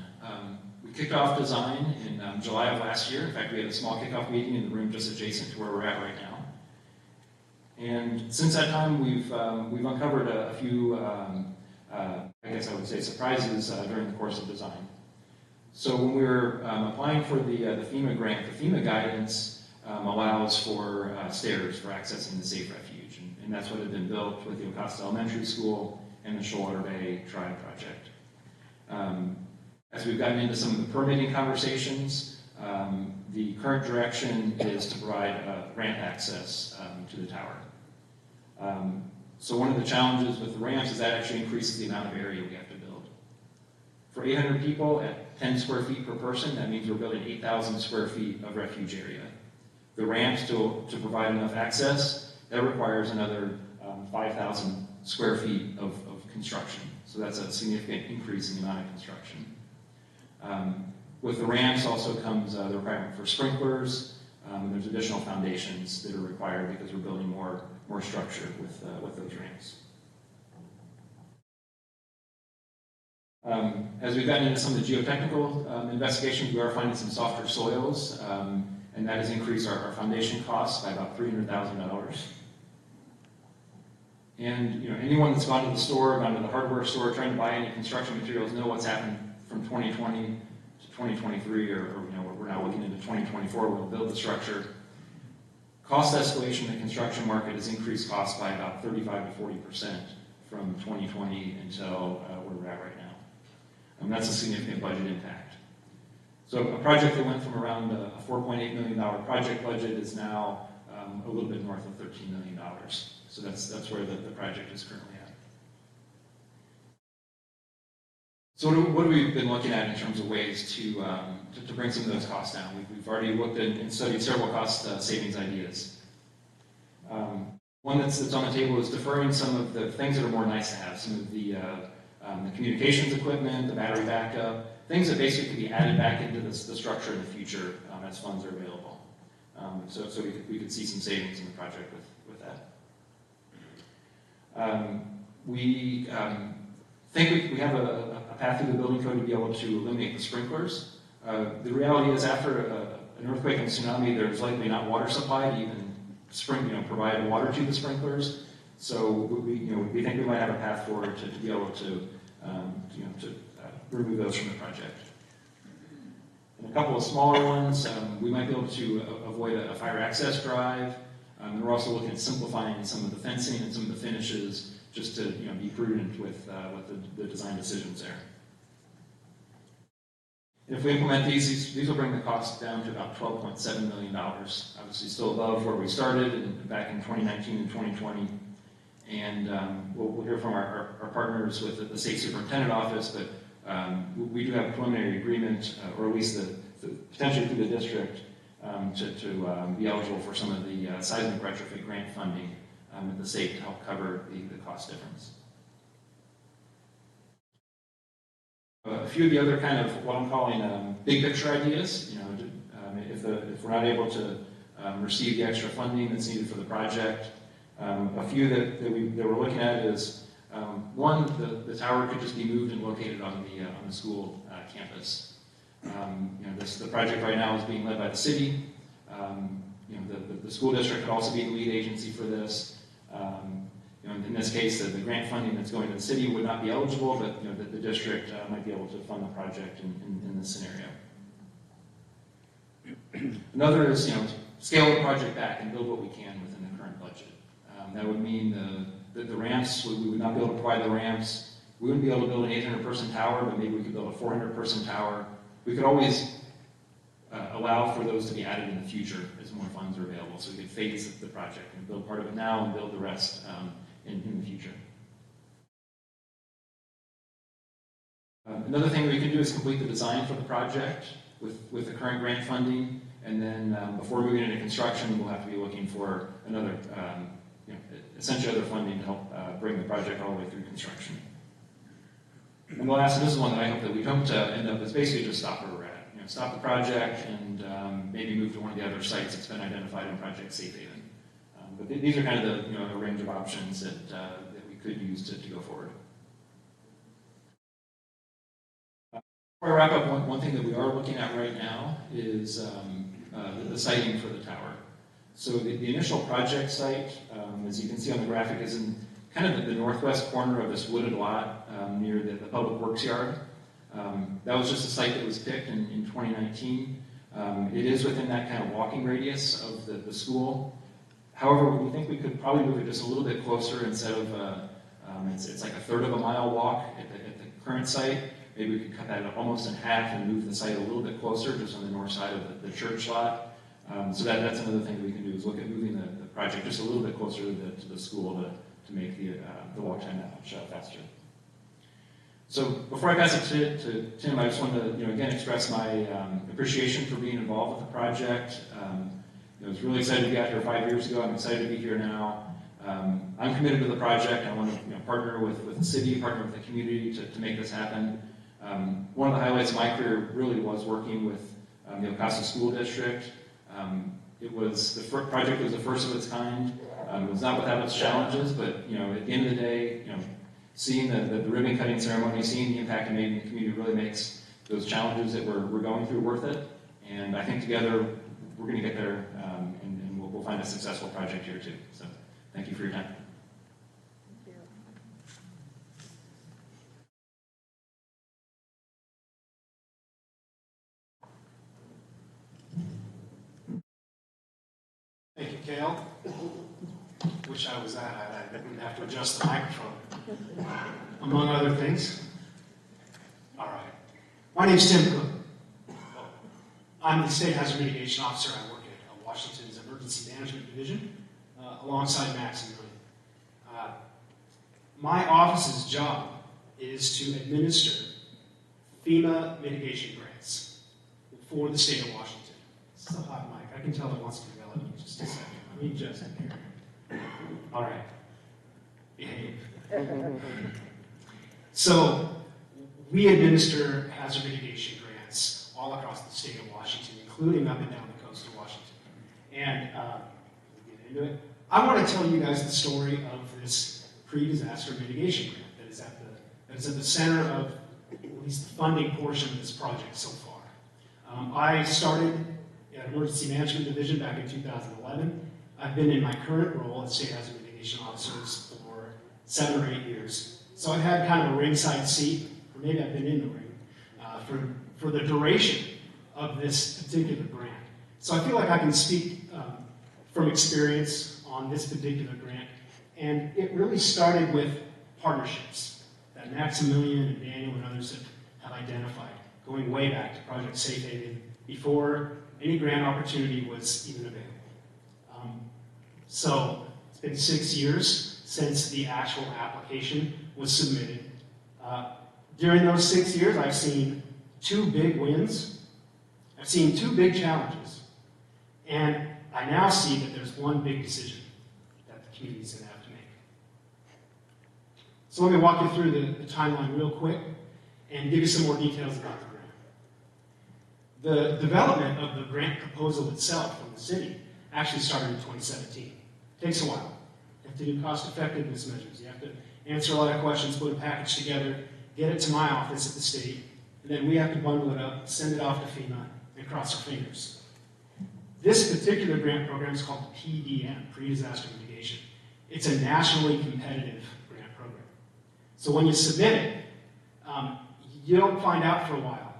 We kicked off design in July of last year. In fact, we had a small kickoff meeting in the room just adjacent to where we're at right now. And since that time, we've uncovered a few, I guess I would say, surprises during the course of design. So when we were applying for the FEMA grant, the FEMA guidance allows for stairs for accessing the safe refuge. And that's what had been built with the Acosta Elementary School and the Shoalwater Bay Tribe project. As we've gotten into some of the permitting conversations, the current direction is to provide ramp access to the tower. So one of the challenges with the ramps is that actually increases the amount of area we have to build. For 800 people at 10 square feet per person, that means we're building 8,000 square feet of refuge area. The ramps to provide enough access, that requires another 5,000 square feet of construction. So that's a significant increase in the amount of construction. With the ramps also comes the requirement for sprinklers. There's additional foundations that are required because we're building more structure with those ramps. As we've gotten into some of the geotechnical investigations, we are finding some softer soils, and that has increased our foundation costs by about $300,000. And anyone that's gone to the store, gone to the hardware store, trying to buy any construction materials, know what's happened from 2020 to 2023, or we're now looking into 2024. We'll build the structure. Cost escalation in the construction market has increased costs by about 35 to 40% from 2020 until where we're at right now. And that's a significant budget impact. So a project that went from around a $4.8 million project budget is now a little bit north of $13 million. So that's where the project is currently at. So what have we been looking at in terms of ways to bring some of those costs down? We've already looked at and studied several cost savings ideas. One that's on the table is deferring some of the things that are more nice to have, some of the communications equipment, the battery backup, things that basically can be added back into the structure in the future as funds are available. So we could see some savings in the project with that. We think we have a path through the building code to be able to eliminate the sprinklers. The reality is after an earthquake and tsunami, there's likely not water supply to even provide water to the sprinklers. So we think we might have a path forward to be able to remove those from the project. And a couple of smaller ones, we might be able to avoid a fire access drive. And we're also looking at simplifying some of the fencing and some of the finishes just to be prudent with the design decisions there. And if we implement these will bring the cost down to about $12.7 million. Obviously still above where we started back in 2019 and 2020. And we'll hear from our partners with the State Superintendent Office, but we do have a preliminary agreement, or at least potentially through the district, to be eligible for some of the seismic retrofit grant funding at the state to help cover the cost difference. A few of the other kind of what I'm calling big picture ideas, if we're not able to receive the extra funding that's needed for the project, a few that we're looking at is one, the tower could just be moved and located on the school campus. The project right now is being led by the city. The school district could also be the lead agency for this. In this case, the grant funding that's going to the city would not be eligible, but the district might be able to fund the project in this scenario. Another is scale the project back and build what we can within the current budget. That would mean the ramps, we would not be able to provide the ramps. We wouldn't be able to build an 800-person tower, but maybe we could build a 400-person tower. We could always allow for those to be added in the future as more funds are available, so we could phase the project and build part of it now and build the rest in the future. Another thing we can do is complete the design for the project with the current grant funding, and then before moving into construction, we'll have to be looking for another, essentially other funding to help bring the project all the way through construction. And the last, and this is one that I hope that we don't end up, is basically just stop where we're at. Stop the project and maybe move to one of the other sites that's been identified in Project Safe Haven. But these are kind of the range of options that we could use to go forward. Before I wrap up, one thing that we are looking at right now is the siting for the tower. So the initial project site, as you can see on the graphic, is in kind of the northwest corner of this wooded lot near the Public Works Yard. That was just a site that was picked in 2019. It is within that kind of walking radius of the school. However, we think we could probably move it just a little bit closer instead of, it's like a third of a mile walk at the current site. Maybe we could cut that almost in half and move the site a little bit closer, just on the north side of the church lot. So that's another thing that we can do, is look at moving the project just a little bit closer to the school to make the walk time that much faster. So before I pass it to Tim, I just wanted to again express my appreciation for being involved with the project. I was really excited to be out here 5 years ago. I'm excited to be here now. I'm committed to the project. I want to partner with the city, partner with the community to make this happen. One of the highlights of my career really was working with the El Paso School District. It was the project was the first of its kind. It was not without its challenges, but at the end of the day, seeing the ribbon cutting ceremony, seeing the impact it made in the community really makes those challenges that we're going through worth it. And I think together we're going to get there, and we'll find a successful project here too. So thank you for your time. Thank you, Cale. Wish I was that. I wouldn't have to adjust the microphone, among other things. All right. My name's Tim Cook. I'm the State Hazard Mitigation Officer. I work at Washington's Emergency Management Division alongside Max and Ryan. My office's job is to administer FEMA mitigation grants for the state of Washington. This is a hot mic. I can tell it wants to develop in just a second. Let me just here. All right. Behave. So, we administer hazard mitigation grants all across the state of Washington, including up and down the coast of Washington. And we'll get into it. I want to tell you guys the story of this pre-disaster mitigation grant that is at the center of at least the funding portion of this project so far. I started at Emergency Management Division back in 2011. I've been in my current role as State Hazard Mitigation Officers for 7 or 8 years. So I've had kind of a ringside seat, or maybe I've been in the ring, for the duration of this particular grant. So I feel like I can speak from experience on this particular grant And it really started with partnerships that Maximilian and Daniel and others have identified, going way back to Project Safe Haven, before any grant opportunity was even available. So it's been 6 years since the actual application was submitted. During those 6 years, I've seen 2 big wins. I've seen 2 big challenges. And I now see that there's one big decision that the community is going to have to make. So let me walk you through the timeline real quick and give you some more details about the grant. The development of the grant proposal itself from the city actually started in 2017. It takes a while. You have to do cost effectiveness measures. You have to answer a lot of questions, put a package together, get it to my office at the state, and then we have to bundle it up, send it off to FEMA, and cross our fingers. This particular grant program is called PDM, Pre-Disaster Mitigation. It's a nationally competitive grant program. So when you submit it, you don't find out for a while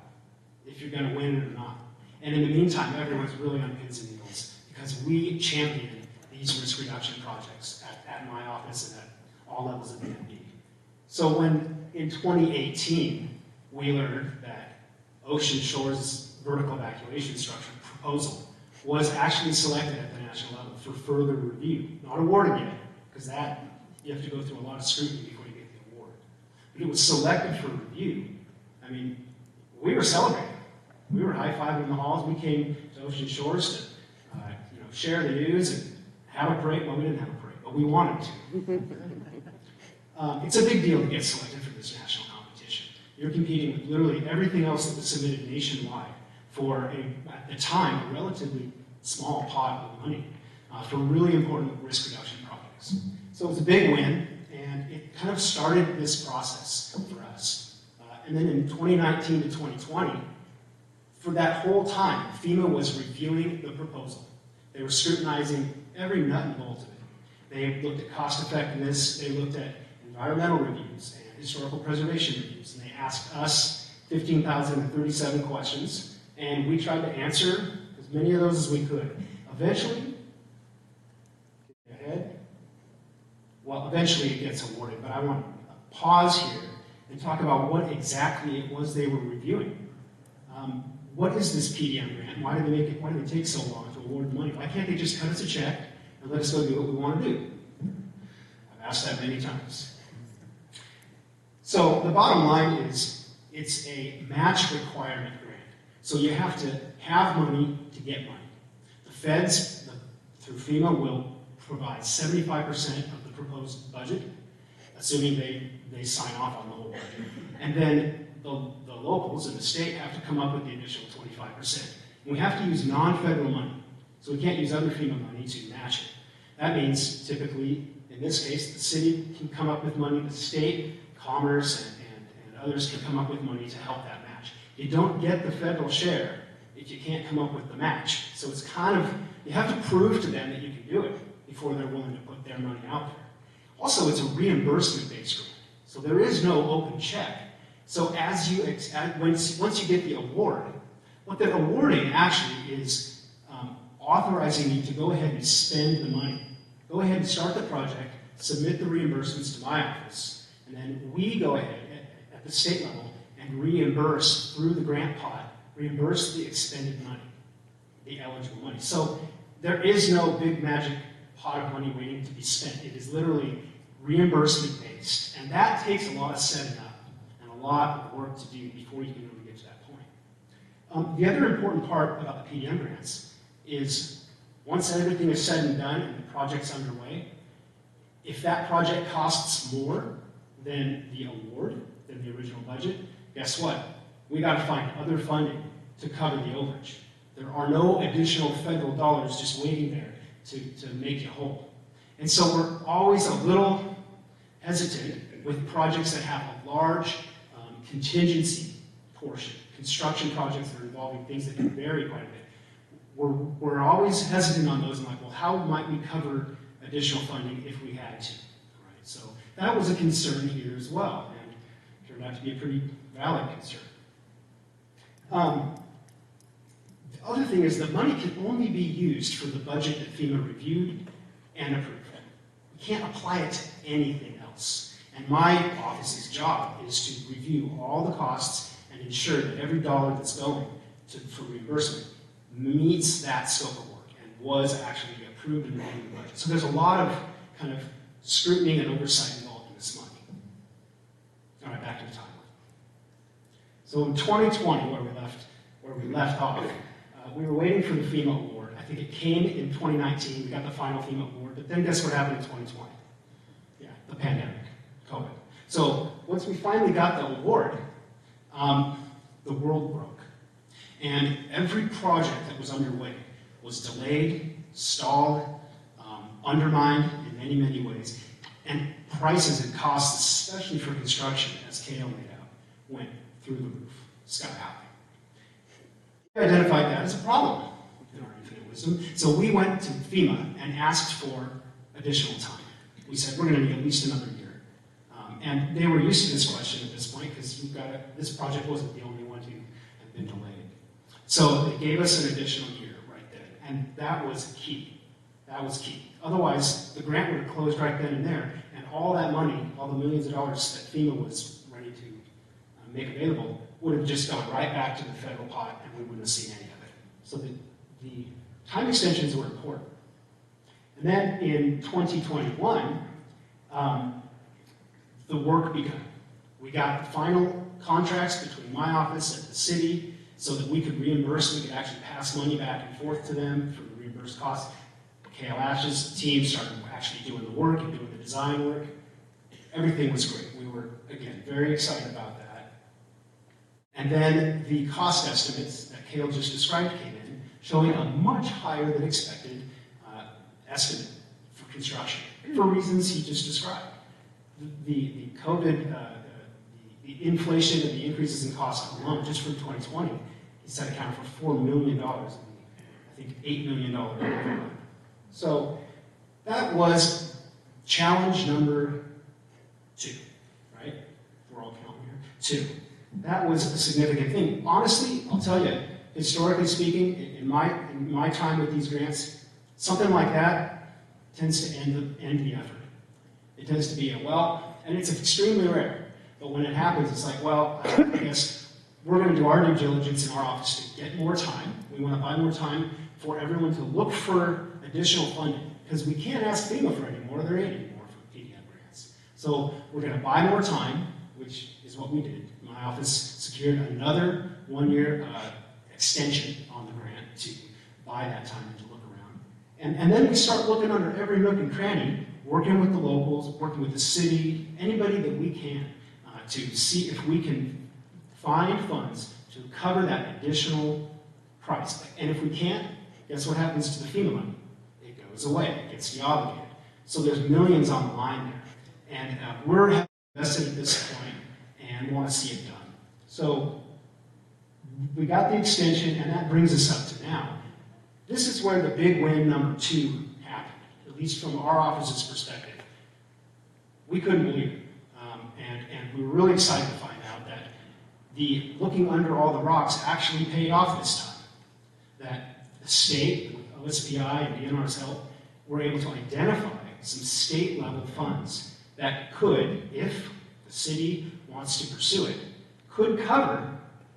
if you're going to win it or not. And in the meantime, everyone's really on pins and needles because we champion these risk reduction projects at my office and at all levels of the NB. So when in 2018 we learned that Ocean Shore's vertical evacuation structure proposal was actually selected at the national level for further review, not awarded yet, because that you have to go through a lot of scrutiny before you get the award. But it was selected for review. I mean, we were celebrating. We were high-fiving in the halls. We came to Ocean Shores to share the news and have a parade. Well, we didn't have a parade, but we wanted to. It's a big deal to get selected for this national competition. You're competing with literally everything else that was submitted nationwide for, at the time, a relatively small pot of money for really important risk reduction projects. So it was a big win, and it kind of started this process for us. And then in 2019 to 2020, for that whole time, FEMA was reviewing the proposal. They were scrutinizing every nut and bolt of it. They looked at cost effectiveness, they looked at environmental reviews and historical preservation reviews, and they asked us 15,037 questions, and we tried to answer as many of those as we could. Eventually, it gets awarded, but I want to pause here and talk about what exactly it was they were reviewing. What is this PDM grant? Why did they take so long to award the money? Why can't they just cut us a check and let us go do what we want to do? I've asked that many times. So the bottom line is it's a match requirement grant. So you have to have money to get money. The feds, through FEMA, will provide 75% of the proposed budget, assuming they sign off on the whole budget. And then the locals in the state have to come up with the additional 25%. And we have to use non-federal money. So we can't use other FEMA money to match it. That means typically, in this case, the city can come up with money, the state, Commerce, and others can come up with money to help that match. You don't get the federal share if you can't come up with the match. So it's kind of, you have to prove to them that you can do it before they're willing to put their money out there. Also, it's a reimbursement-based grant. So there is no open check. So once you get the award, what they're awarding actually is authorizing you to go ahead and spend the money. Go ahead and start the project, submit the reimbursements to my office, and then we go ahead at the state level and reimburse through the grant pot, reimburse the expended money, the eligible money. So there is no big magic pot of money waiting to be spent. It is literally reimbursement-based, and that takes a lot of setting up and a lot of work to do before you can really get to that point. The other important part about the PDM grants is once everything is said and done and the project's underway, if that project costs more than the award, than the original budget, guess what? We got to find other funding to cover the overage. There are no additional federal dollars just waiting there to make you whole. And so we're always a little hesitant with projects that have a large contingency portion, construction projects that are involving things that can vary quite a bit. We're always hesitant on those and like, well, how might we cover additional funding if we had to? Right? So that was a concern here as well, and turned out to be a pretty valid concern. The other thing is that money can only be used for the budget that FEMA reviewed and approved. You can't apply it to anything else. And my office's job is to review all the costs and ensure that every dollar that's going for reimbursement meets that scope of work and was actually approved in the budget. So there's a lot of kind of scrutiny and oversight involved in this money. All right, back to the timeline. So in 2020, where we left off, we were waiting for the FEMA award. I think it came in 2019. We got the final FEMA award, but then guess what happened in 2020? Yeah, the pandemic, COVID. So once we finally got the award, the world broke. And every project that was underway was delayed, stalled, undermined in many, many ways. And prices and costs, especially for construction, as Kale laid out, went through the roof, sky high. We identified that as a problem in our infinite wisdom. So we went to FEMA and asked for additional time. We said, we're going to need at least another year. And they were used to this question at this point because this project wasn't the only one to have been delayed. So they gave us an additional year right then. And that was key. That was key. Otherwise, the grant would have closed right then and there. And all that money, all the millions of dollars that FEMA was ready to make available, would have just gone right back to the federal pot, and we wouldn't have seen any of it. So the time extensions were important. And then in 2021, the work began. We got the final contracts between my office and the city so that we could reimburse, we could actually pass money back and forth to them for the reimbursed costs. Kale Ash's team started actually doing the work and doing the design work. Everything was great. We were, again, very excited about that. And then the cost estimates that Kale just described came in, showing a much higher than expected estimate for construction, for reasons he just described. The COVID, the inflation and the increases in costs alone, just from 2020, he said accounted for $4 million, and I think $8 million overrun. So that was challenge number 2, right? We're all counting here. 2. That was a significant thing. Honestly, I'll tell you, historically speaking, in my time with these grants, something like that tends to end the effort. It tends to be and it's extremely rare, but when it happens, it's like, well, I guess we're going to do our due diligence in our office to get more time. We want to buy more time for everyone to look for additional funding, because we can't ask FEMA for any more. There ain't any more for PDM grants. So we're going to buy more time, which is what we did. My office secured another 1-year extension on the grant to buy that time and to look around. And then we start looking under every nook and cranny, working with the locals, working with the city, anybody that we can, to see if we can find funds to cover that additional price. And if we can't, guess what happens to the FEMA money? It goes away, it gets deobligated. So there's millions on the line there. And we're invested at this point and want to see it done. So we got the extension, and that brings us up to now. This is where the big win number 2 happened, at least from our office's perspective. We couldn't believe it. And we were really excited to find out that the looking under all the rocks actually paid off this time. That the state, with OSPI and DNR's help, were able to identify some state-level funds that could, if the city wants to pursue it, could cover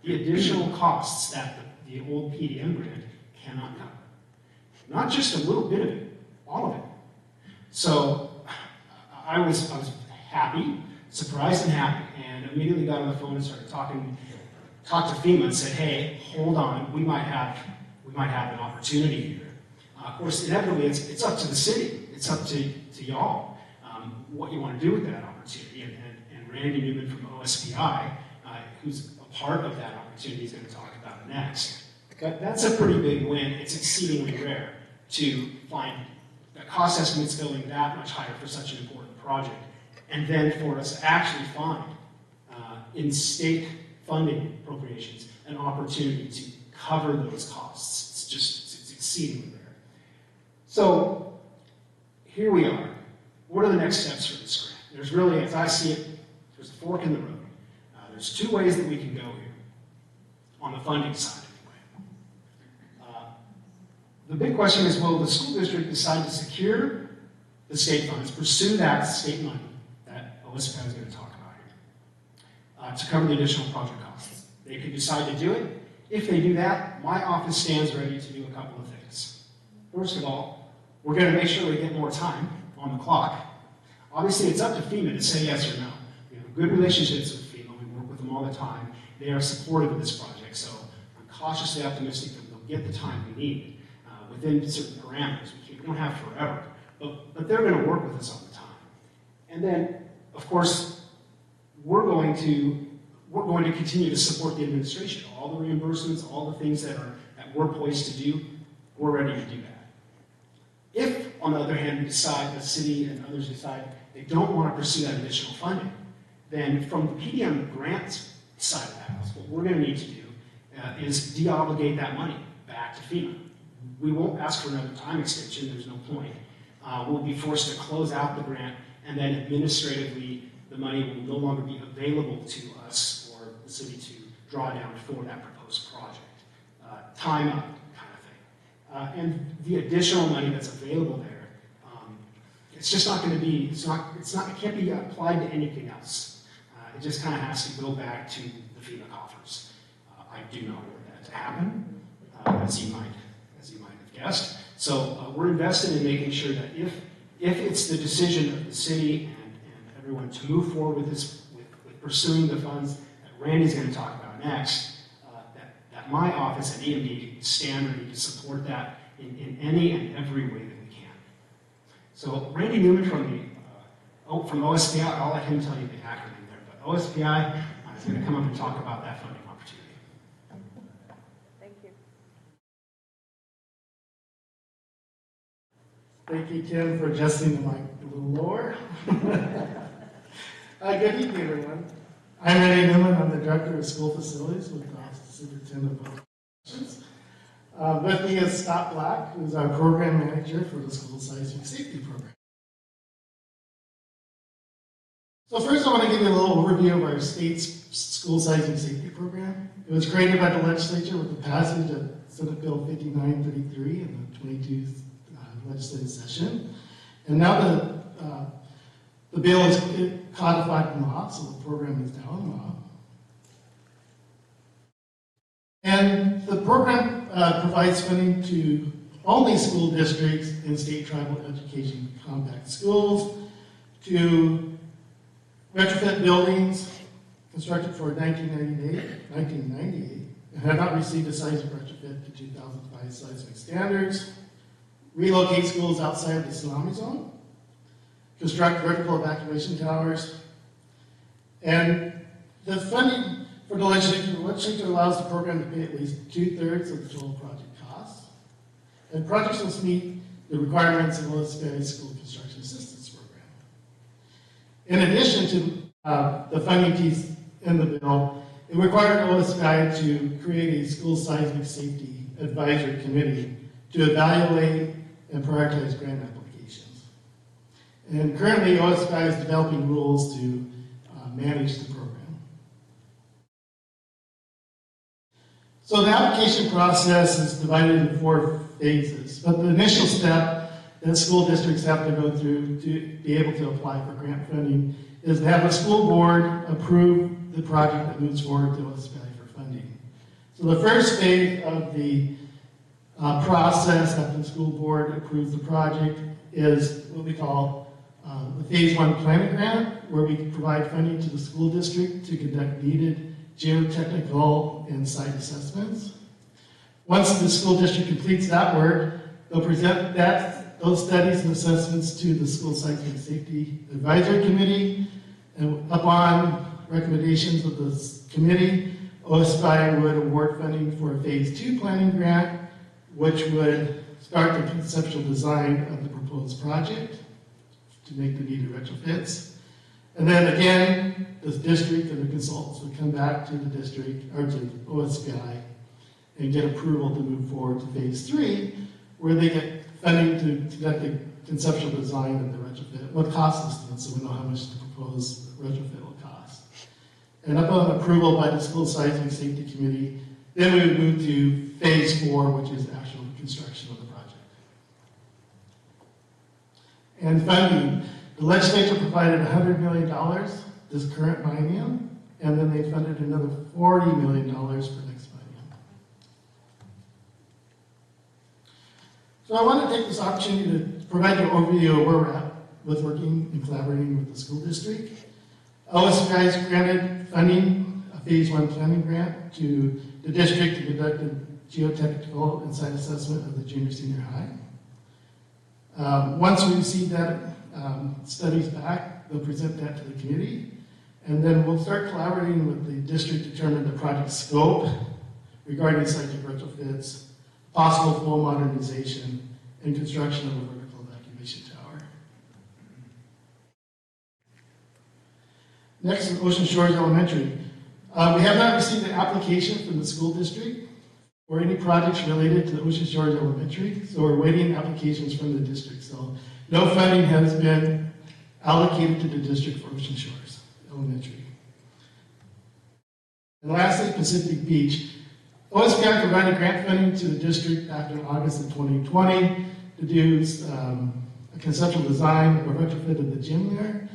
the additional costs that the old PDM grant cannot cover. Not just a little bit of it, all of it. So I was happy, surprised and happy, and immediately got on the phone and started talked to FEMA and said, hey, hold on, we might have an opportunity here. Of course, inevitably, it's up to the city. It's up to y'all what you want to do with that opportunity. And Randy Newman from OSPI, who's a part of that opportunity, is going to talk about it next. That's a pretty big win. It's exceedingly rare to find that cost estimates going that much higher for such an important project. And then for us to actually find, in state funding appropriations, an opportunity to cover those costs. It's exceedingly rare. So here we are. What are the next steps for this grant? There's really, as I see it, there's a fork in the road. There's 2 ways that we can go here, on the funding side anyway. The big question is, will the school district decide to secure the state funds, pursue that state money that OSPI is going to talk about here to cover the additional project costs. They could decide to do it. If they do that, my office stands ready to do a couple of things. First of all, we're going to make sure we get more time on the clock. Obviously, it's up to FEMA to say yes or no. We have good relationships with FEMA. We work with them all the time. They are supportive of this project, so I'm cautiously optimistic that they'll get the time we need within certain parameters. We don't have forever, but they're going to work with us all the time. And then, of course, we're going to continue to support the administration. All the reimbursements, all the things that we're poised to do, we're ready to do that. If, on the other hand, we decide, the city and others decide they don't want to pursue that additional funding, then from the PDM grants side of the house, what we're going to need to do is de-obligate that money back to FEMA. We won't ask for another time extension, there's no point. We'll be forced to close out the grant, and then administratively, the money will no longer be available to us or the city to draw down for that proposed project. Time up kind of thing. And the additional money that's available there, it's just not going to be, it can't be applied to anything else. It just kind of has to go back to the FEMA coffers. I do not want that to happen, as you might have guessed. So we're invested in making sure that if it's the decision of the city and everyone to move forward with this, with pursuing the funds that Randy's going to talk about next, that my office at EMD stand ready to support that in any and every way that we can. So Randy Newman from OSPI, I'll let him tell you the acronym there, but OSPI is going to come up and talk about that funding opportunity. Thank you. Thank you, Kim, for adjusting the mic a little lower. Good evening, everyone. I'm Randy Newman. I'm the Director of School Facilities with the Office of Superintendent of Operations. With me is Scott Black, who's our Program Manager for the School Seismic Safety Program. So first I want to give you a little overview of our state's School Seismic Safety Program. It was created by the legislature with the passage of Senate Bill 5933 in the 22nd legislative session. And now the bill is codified in law, so the program is now in law. And the program provides funding to only school districts in state tribal education compact schools, to retrofit buildings constructed for 1998 and have not received a seismic retrofit to 2005 seismic standards, relocate schools outside of the tsunami zone, construct vertical evacuation towers, and the funding for the legislature allows the program to pay at least 2/3 of the total project costs, and projects must meet the requirements of OSPI's School Construction Assistance Program. In addition to the funding piece in the bill, it required OSPI to create a school seismic safety advisory committee to evaluate and prioritize grant applications. And currently, OSPI is developing rules to manage the program. So the application process is divided into 4 phases, but the initial step that school districts have to go through to be able to apply for grant funding is to have a school board approve the project that moves forward to OSPI for funding. So the first phase of the process after the school board approves the project is what we call the phase 1 planning grant, where we provide funding to the school district to conduct needed geotechnical and site assessments. Once the school district completes that work, they'll present those studies and assessments to the School Seismic Safety Advisory Committee, and upon recommendations of this committee, OSPI would award funding for a phase 2 planning grant, which would start the conceptual design of the proposed project to make the needed retrofits. And then again, this district and the consultants would come back to the district, or to OSPI, and get approval to move forward to phase 3, where they get funding to conduct the conceptual design of the retrofit with cost estimates, so we know how much the proposed retrofit will cost. And upon approval by the School Seismic Safety Committee, then we would move to phase 4, which is actual construction of the project. And funding, the legislature provided $100 million this current biennium, and then they funded another $40 million for next biennium. So I want to take this opportunity to provide you an overview of where we're at with working and collaborating with the school district. OSPI has granted funding, a phase 1 planning grant to the district to conduct a geotechnical and site assessment of the junior senior high. Once we receive that studies back, they'll present that to the committee, and then we'll start collaborating with the district to determine the project scope regarding site retrofits, possible full modernization, and construction of a vertical evacuation tower. Next is Ocean Shores Elementary. We have not received an application from the school district or any projects related to Ocean Shores Elementary, so we're waiting applications from the district. So no funding has been allocated to the district for Ocean Shores Elementary. And lastly, Pacific Beach. OSPI provided grant funding to the district back in August of 2020 to do a conceptual design or retrofit of the gym there.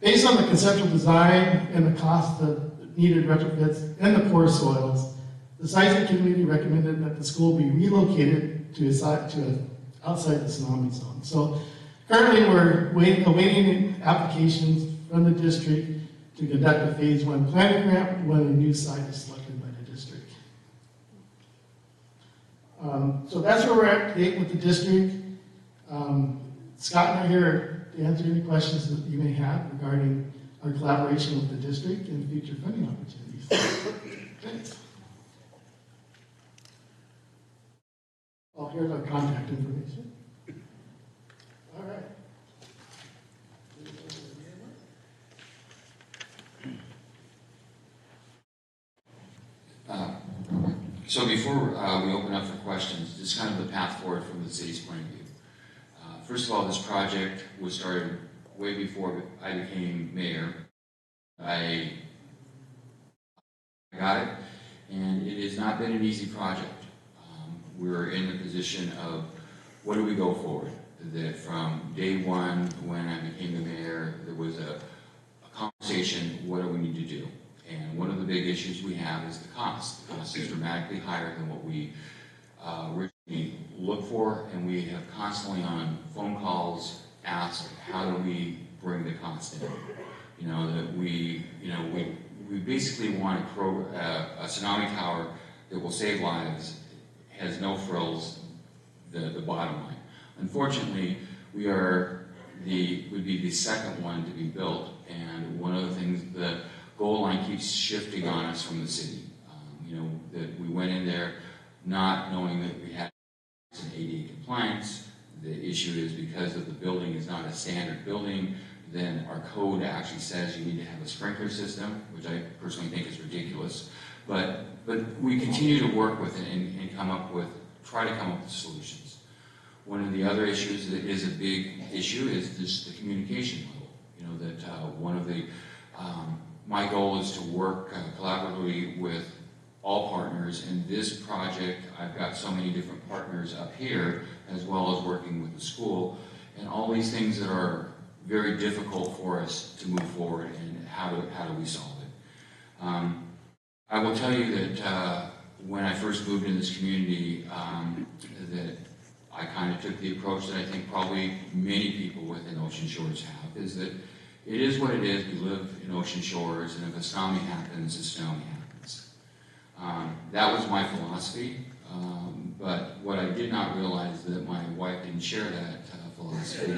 Based on the conceptual design and the cost of needed retrofits and the poor soils, the site committee recommended that the school be relocated to outside the tsunami zone. So currently we're awaiting applications from the district to conduct a phase 1 planning grant when a new site is selected by the district. So that's where we're at today with the district. Scott and I are here to answer any questions that you may have regarding our collaboration with the district and future funding opportunities. Thanks. Well, here's our contact information. All right. So before we open up for questions, just kind of the path forward from the city's point of view. First of all, this project was started way before I became mayor. I got it, and it has not been an easy project. We're in the position of what do we go forward? That from day one, when I became the mayor, there was a conversation, what do we need to do? And one of the big issues we have is the cost. The cost is dramatically higher than what we originally looked for, and we have constantly on phone calls asked, how do we bring the cost in? You know, that we basically want a tsunami tower that will save lives, has no frills, the bottom line. Unfortunately, we would be the second one to be built, and one of the things, the goal line keeps shifting on us from the city. That we went in there not knowing that we had an ADA compliance. The issue is because of the building is not a standard building, then our code actually says you need to have a sprinkler system, which I personally think is ridiculous. But we continue to work with it and try to come up with solutions. One of the other issues that is a big issue is just the communication level. My goal is to work collaboratively with all partners. In this project, I've got so many different partners up here, as well as working with the school, and all these things that are very difficult for us to move forward, and how do we solve it? I will tell you that when I first moved in this community, that I kind of took the approach that I think probably many people within Ocean Shores have, is that it is what it is. We live in Ocean Shores, and if a tsunami happens, a tsunami happens. That was my philosophy, but what I did not realize is that my wife didn't share that philosophy.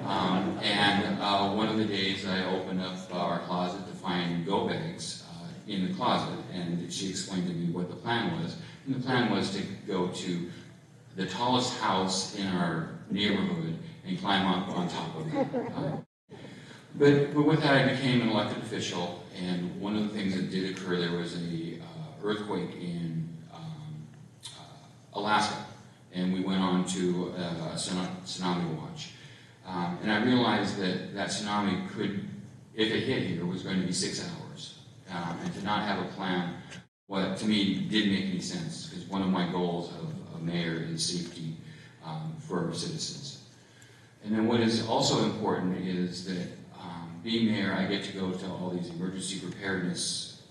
One of the days I opened up our closet to find go bags in the closet, and she explained to me what the plan was. And the plan was to go to the tallest house in our neighborhood and climb up on top of it. But with that, I became an elected official, and one of the things that did occur, there was a earthquake in Alaska, and we went on to a tsunami watch. And I realized that tsunami could, if it hit here, was going to be 6 hours. And to not have a plan, what to me didn't make any sense, because one of my goals of a mayor is safety for our citizens. And then what is also important is that being mayor, I get to go to all these emergency preparedness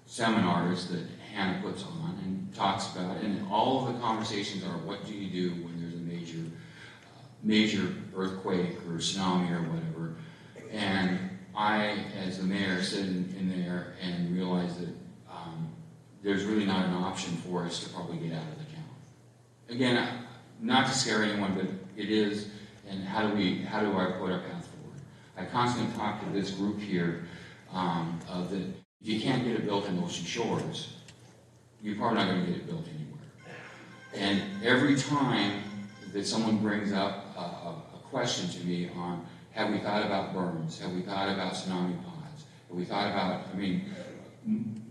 seminars that Hannah puts on and talks about, and all of the conversations are, what do you do when there's a major earthquake or tsunami or whatever? And I, as the mayor, sit in there and realize that there's really not an option for us to probably get out of the town. Again, not to scare anyone, but it is, and how do I put our path forward? I constantly talk to this group here of that if you can't get it built in Ocean Shores, you're probably not going to get it built anywhere. And every time that someone brings up a question to me on, have we thought about berms? Have we thought about tsunami pods? Have we thought about,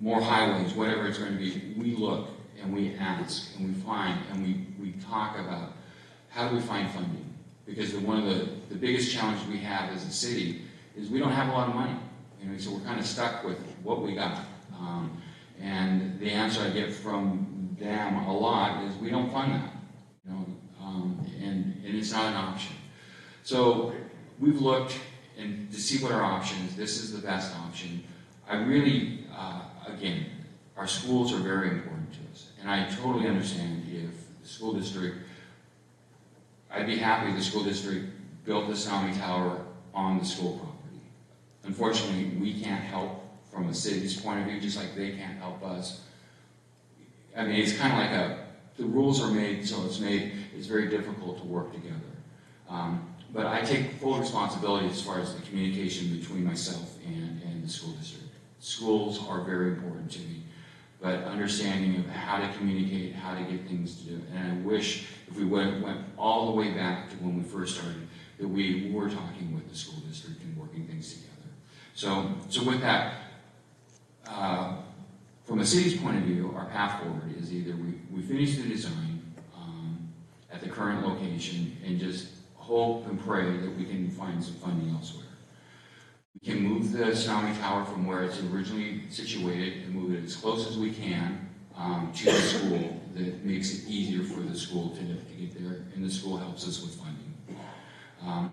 more highways, whatever it's going to be, we look and we ask and we find and we talk about how do we find funding? Because one of the biggest challenges we have as a city is we don't have a lot of money. So we're kind of stuck with what we got. And the answer I get from them a lot is we don't fund that. And it's not an option. So we've looked and to see what our option is. This is the best option. I really, again, our schools are very important to us. And I totally understand if the school district, I'd be happy if the school district built the Tsunami Tower on the school property. Unfortunately, we can't help from a city's point of view, just like they can't help us. It's kind of like the rules are made, so it's very difficult to work together. But I take full responsibility as far as the communication between myself and the school district. Schools are very important to me, but understanding of how to communicate, how to get things to do. And I wish if we went all the way back to when we first started, that we were talking with the school district and working things together. So with that, from a city's point of view, our path forward is either we finish the design at the current location and just hope and pray that we can find some funding elsewhere. We can move the Tsunami Tower from where it's originally situated and move it as close as we can to the school. That makes it easier for the school to get there, and the school helps us with funding.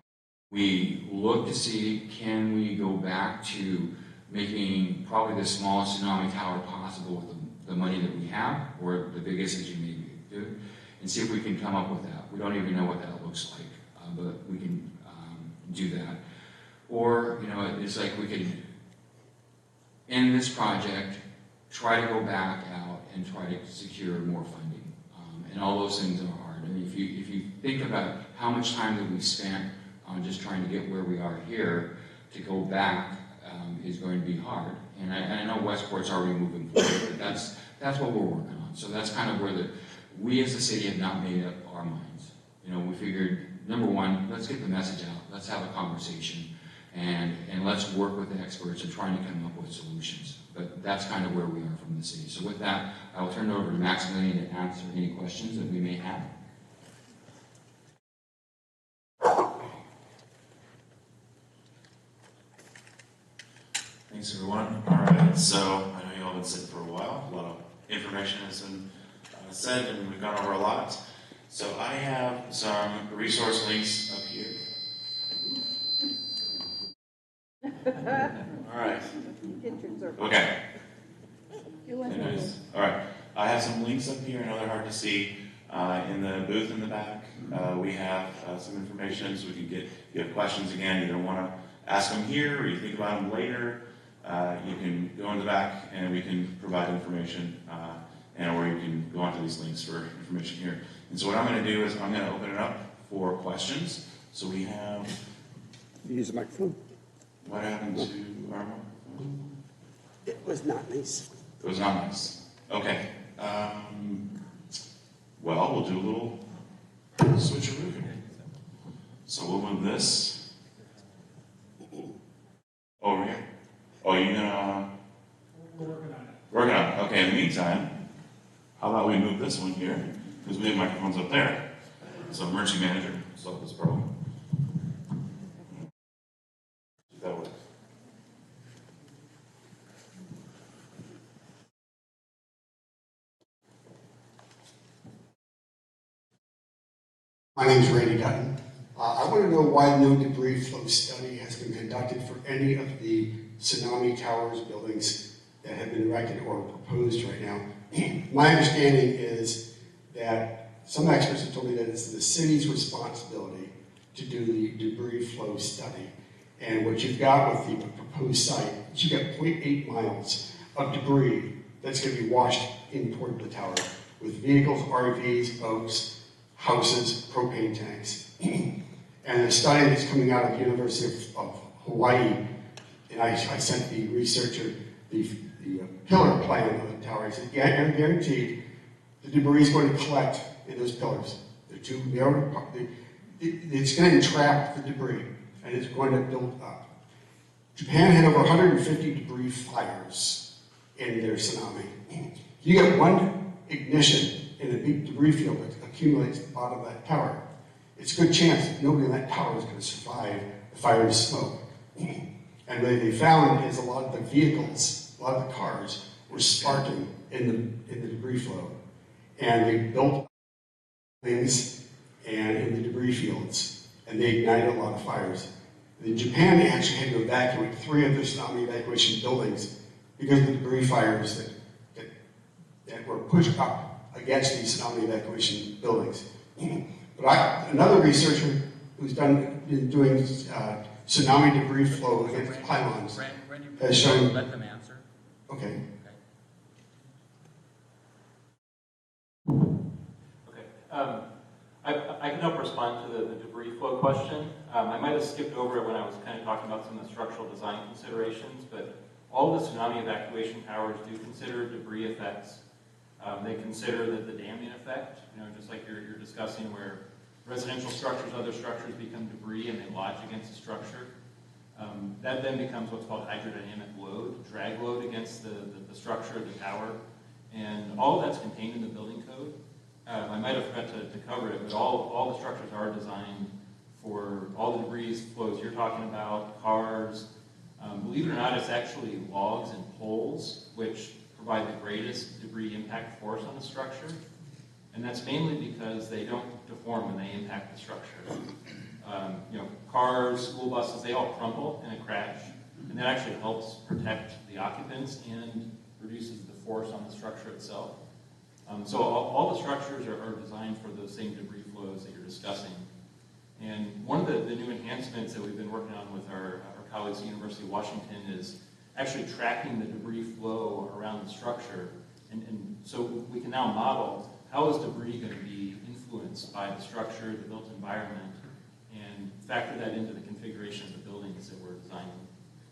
We look to see, can we go back to making probably the smallest tsunami tower possible with the money that we have, or the biggest that you may do, and see if we can come up with that. We don't even know what that looks like, but we can do that. Or, it's like we could end this project, try to go back out and try to secure more funding. And all those things are hard. If you think about how much time that we've spent on just trying to get where we are here, to go back is going to be hard. And I know Westport's already moving forward, but that's what we're working on. So that's kind of where we as a city have not made up our minds. We figured, number one, let's get the message out, let's have a conversation, and let's work with the experts and trying to come up with solutions. But that's kind of where we are from the city. So with that, I will turn it over to Maximilian to answer any questions that we may have. Thanks, everyone. All right, so I know you all been sitting for a while. A lot of information has been said, and we've gone over a lot. So I have some resource links up here. All right. Okay. Anyways, all right. I have some links up here. I know they're hard to see. In the booth in the back, we have some information, so we can get. If you have questions again, you don't want to ask them here, or you think about them later. You can go in the back, and we can provide information, or you can go onto these links for information here. And so what I'm going to do is I'm going to open it up for questions. So we have. Use the microphone. What happened to our microphone? It was not nice. It was not nice. Okay. Well, we'll do a little switcheroo here. So we'll move this over here. Oh, you're gonna? We're working on it. Working on it. Okay, in the meantime, how about we move this one here? Because we have microphones up there. So emergency manager solve this problem. That works. My name is Randy Dutton. I want to know why no debris flow study has been conducted for any of the Tsunami Towers buildings that have been erected or proposed right now. My understanding is that some experts have told me that it's the city's responsibility to do the debris flow study. And what you've got with the proposed site is you've got 0.8 miles of debris that's going to be washed in toward the tower with vehicles, RVs, boats, houses, propane tanks. And the study that's coming out of the University of Hawaii, and I sent the researcher the pillar plan of the tower. I said, yeah, guaranteed the debris is going to collect in those pillars. They're too narrow. It's going to entrap the debris, and it's going to build up. Japan had over 150 debris fires in their tsunami. You get one ignition in a big debris field that accumulates at the bottom of that tower. It's a good chance that nobody in that tower is going to survive the fire and smoke. And what they found is a lot of the vehicles, a lot of the cars were sparking in the debris flow. And they built things and in the debris fields, and they ignited a lot of fires. In Japan, they actually had to evacuate 3 of their tsunami evacuation buildings because of the debris fires that were pushed up against these tsunami evacuation buildings. But another researcher who's been doing tsunami debris flow against pylons has shown. Let them answer. Okay. Okay. I can help respond to the debris flow question. I might have skipped over it when I was kind of talking about some of the structural design considerations, but all the tsunami evacuation towers do consider debris effects. They consider the damming effect, just like you're discussing, where residential structures, other structures become debris and they lodge against the structure. That then becomes what's called hydrodynamic load, drag load against the structure of the tower. And all of that's contained in the building code. I might have forgot to cover it, but all the structures are designed for all the debris flows you're talking about, cars. Believe it or not, it's actually logs and poles which provide the greatest debris impact force on the structure. And that's mainly because they don't deform when they impact the structure. Cars, school buses, they all crumple in a crash. And that actually helps protect the occupants and reduces the force on the structure itself. So all the structures are designed for those same debris flows that you're discussing. And one of the new enhancements that we've been working on with our colleagues at the University of Washington is actually tracking the debris flow around the structure. And so we can now model how is debris going to be influenced by the structure, the built environment, and factor that into the configuration of the buildings that we're designing.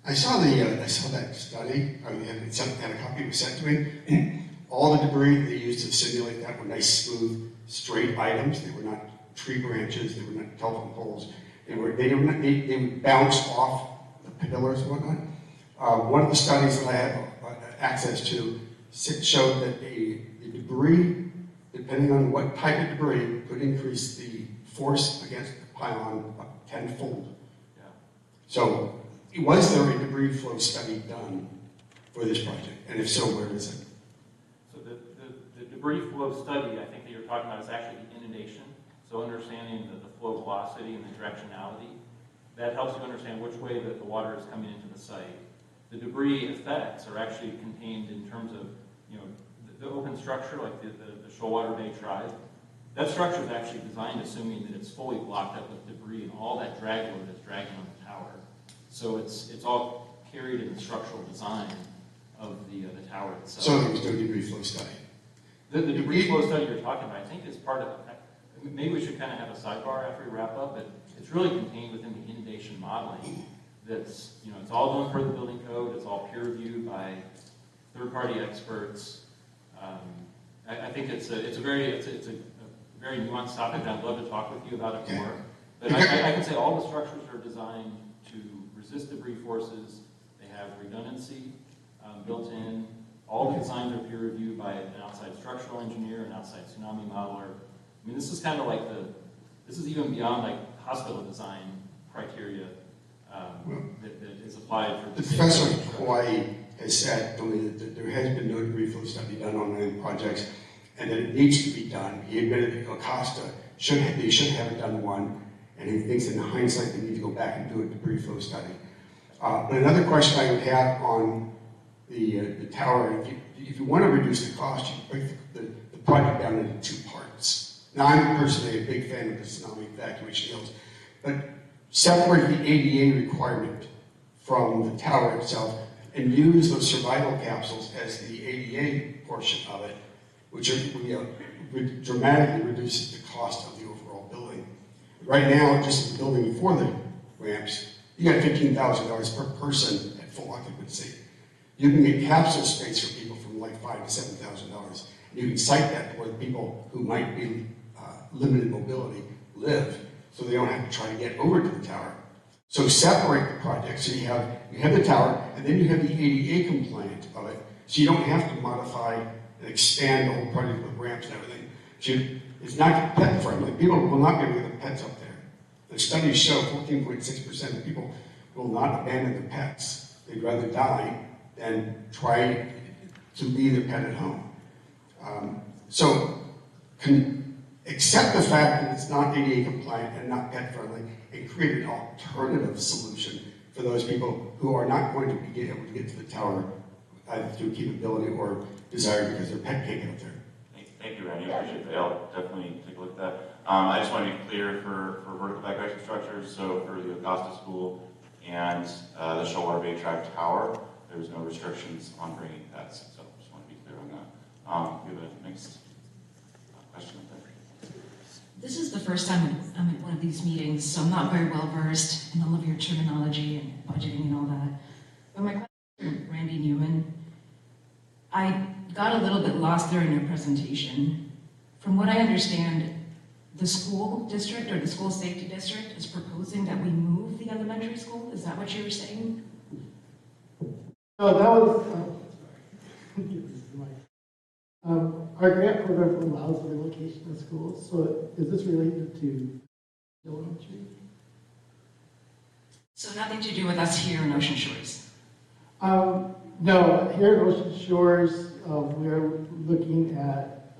I saw that study. I had a copy was sent to me. All the debris they used to simulate that were nice, smooth, straight items. They were not tree branches. They were not telephone poles. They would bounce off the pillars and whatnot. One of the studies that I have access to showed that the debris, depending on what type of debris, could increase the force against the pylon up tenfold. Yeah. So, was there a debris flow study done for this project? And if so, where is it? So the debris flow study, I think that you're talking about, is actually the inundation. So understanding the flow velocity and the directionality, that helps you understand which way that the water is coming into the site. The debris effects are actually contained in terms of, the open structure, like the Shoalwater Bay Tribe. That structure is actually designed assuming that it's fully blocked up with debris and all that drag load is dragging on the tower. So it's all carried in the structural design of the tower itself. So there was no debris flow study. The debris flow study you're talking about, I think, is part of it. Maybe we should kind of have a sidebar after we wrap up, but it's really contained within the inundation modeling. That's, it's all done per the building code. It's all peer reviewed by third-party experts. I think it's a very nuanced topic, and I'd love to talk with you about it more. But I can say all the structures are designed to resist debris forces. They have redundancy built in. All the designs are peer reviewed by an outside structural engineer, an outside tsunami modeler. I mean, this is kind of like this is even beyond like hospital design criteria that is applied for The professor in Hawaii has said to me that there has been no debris flow study done on any projects, and that it needs to be done. He admitted that Acosta should have done one, and he thinks in hindsight they need to go back and do a debris flow study. But another question I would have on the tower, if you want to reduce the cost, you break the project down into 2 parts. Now, I'm personally a big fan of the tsunami evacuation hills, but separate the ADA requirement from the tower itself and use those survival capsules as the ADA portion of it, which dramatically reduces the cost of the overall building. Right now, just the building for the ramps, you got $15,000 per person at full occupancy. You can get capsule space for people from like $5,000 to $7,000. You can site that where people who might be limited mobility live, so they don't have to try to get over to the tower. So separate the project. So you have the tower, and then you have the ADA compliant of it. So you don't have to modify and expand the whole project with ramps and everything. So it's not pet friendly. People will not be able to get their pets up there. The studies show 14.6% of people will not abandon their pets. They'd rather die than try to leave their pet at home. Accept the fact that it's not ADA compliant and not pet friendly, and create an alternative solution for those people who are not going to be able to get to the tower either through capability or desire because their pet can't get up there. Thank you, Randy. I appreciate that. I'll definitely take a look at that. I just want to be clear for vertical evacuation structures. So for the Augusta School and the Shellwater Bay Track Tower, there's no restrictions on bringing pets. So just want to be clear on that. We have a next question up there. This is the first time I'm at one of these meetings, so I'm not very well versed in all of your terminology and budgeting and all that. But my question for Randy Newman, I got a little bit lost there in your presentation. From what I understand, the school district or the school safety district is proposing that we move the elementary school. Is that what you were saying? No, that was, our grant program allows the relocation of schools, so is this related to elementary? So nothing to do with us here in Ocean Shores. No, here at Ocean Shores, we're looking at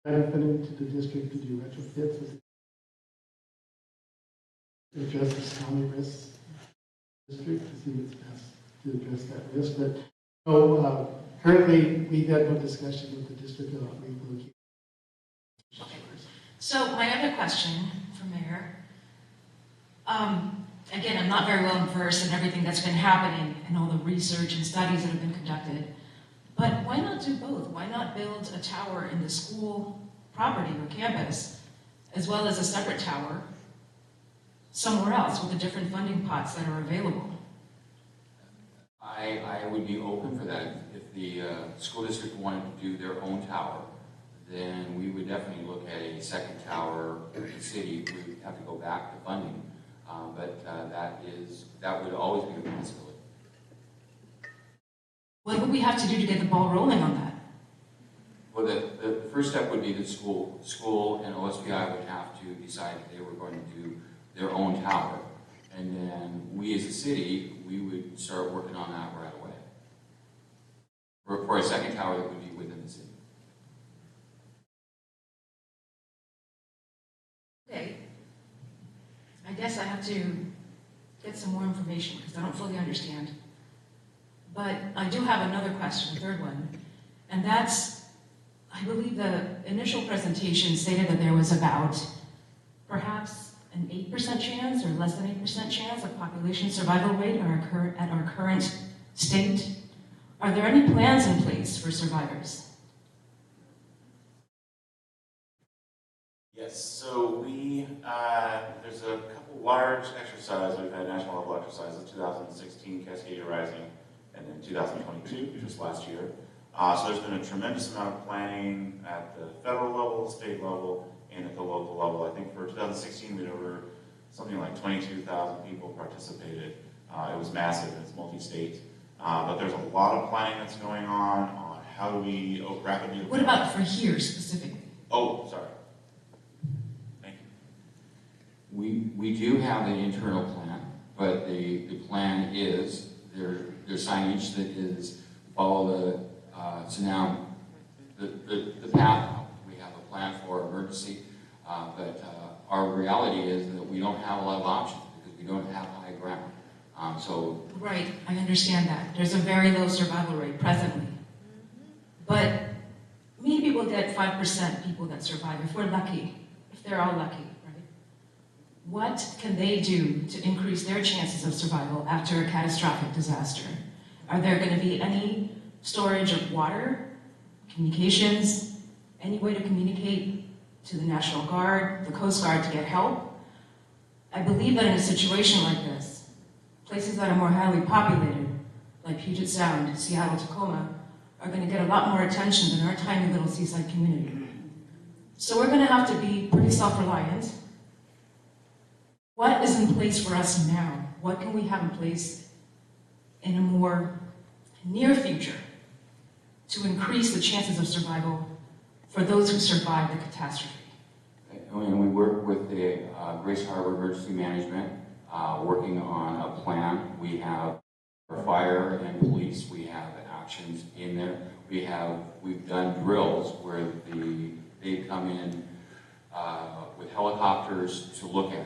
funding to the district to do retrofits to address the tsunami risk district, to see what's best to address that risk. But no, currently we've had no discussion with the district about relocating. So my other question for Mayor, again, I'm not very well versed in everything that's been happening and all the research and studies that have been conducted, but why not do both? Why not build a tower in the school property or campus, as well as a separate tower somewhere else with the different funding pots that are available? I would be open for that. If the school district wanted to do their own tower, then we would definitely look at a second tower in the city. We would have to go back to funding, but that would always be a possibility. What would we have to do to get the ball rolling on that? Well, the first step would be the school and OSPI would have to decide if they were going to do their own tower. And then we as a city, we would start working on that right away. For a second tower that would be within the city. Okay. I guess I have to get some more information because I don't fully understand. But I do have another question, a third one, and that's, I believe the initial presentation stated that there was about perhaps an 8% chance or less than 8% chance of population survival rate at our current state. Are there any plans in place for survivors? Yes, so there's a couple large exercises. We've had national level exercises, 2016 Cascadia Rising, and then 2022, which was last year. So there's been a tremendous amount of planning at the federal level, state level, and at the local level. I think for 2016, we had over something like 22,000 people participated. It was massive, it's multi-state. But there's a lot of planning that's going on how do we rapidly... What about for here specifically? Oh, sorry. Thank you. We do have an internal plan, but the plan is there's signage that is follow the tsunami, the path. We have a plan for emergency Our reality is that we don't have a lot of options because we don't have high ground. Right, I understand that. There's a very low survival rate presently. But maybe we'll get 5% people that survive if we're lucky, if they're all lucky, right? What can they do to increase their chances of survival after a catastrophic disaster? Are there going to be any storage of water, communications, any way to communicate to the National Guard, the Coast Guard to get help? I believe that in a situation like this, places that are more highly populated, like Puget Sound, Seattle, Tacoma, are going to get a lot more attention than our tiny little seaside community. So we're going to have to be pretty self-reliant. What is in place for us now? What can we have in place in a more near future to increase the chances of survival for those who survive the catastrophe? And we work with the Grace Harbor Emergency Management, working on a plan. We have for fire and police, we have actions in there. We've done drills where they come in with helicopters to look at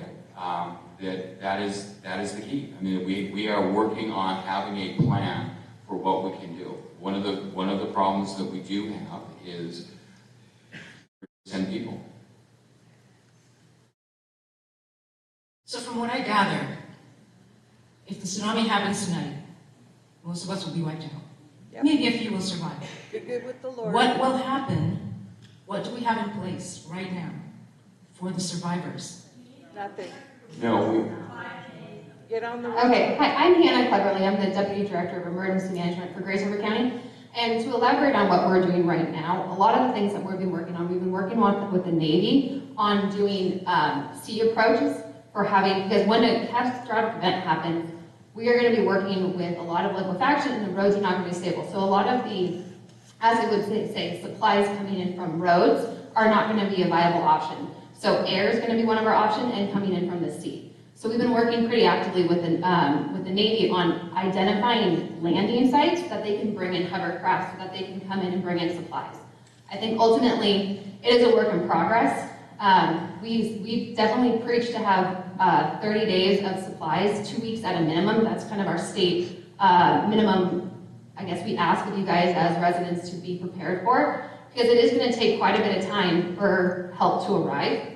it. That is the key. I mean, we are working on having a plan for what we can do. One of the problems that we do have is 10 people. So from what I gather, if the tsunami happens tonight, most of us will be wiped out. Yep. Maybe a few will survive. You're good with the Lord. What will happen? What do we have in place right now for the survivors? Nothing. No, Get on the Okay, hi, I'm Hannah Cleverly. I'm the Deputy Director of Emergency Management for Grace Harbor County. And to elaborate on what we're doing right now, a lot of the things that we've been working on with the Navy on doing sea approaches for having, because when a catastrophic event happens, we are going to be working with a lot of liquefaction and the roads are not going to be stable. So a lot of the, as it would say, supplies coming in from roads are not going to be a viable option. So air is going to be one of our options and coming in from the sea. So we've been working pretty actively with the Navy on identifying landing sites that they can bring in hovercraft so that they can come in and bring in supplies. I think ultimately it is a work in progress. We definitely preach to have 30 days of supplies, 2 weeks at a minimum. That's kind of our state minimum, I guess we ask of you guys as residents to be prepared for, because it is going to take quite a bit of time for help to arrive.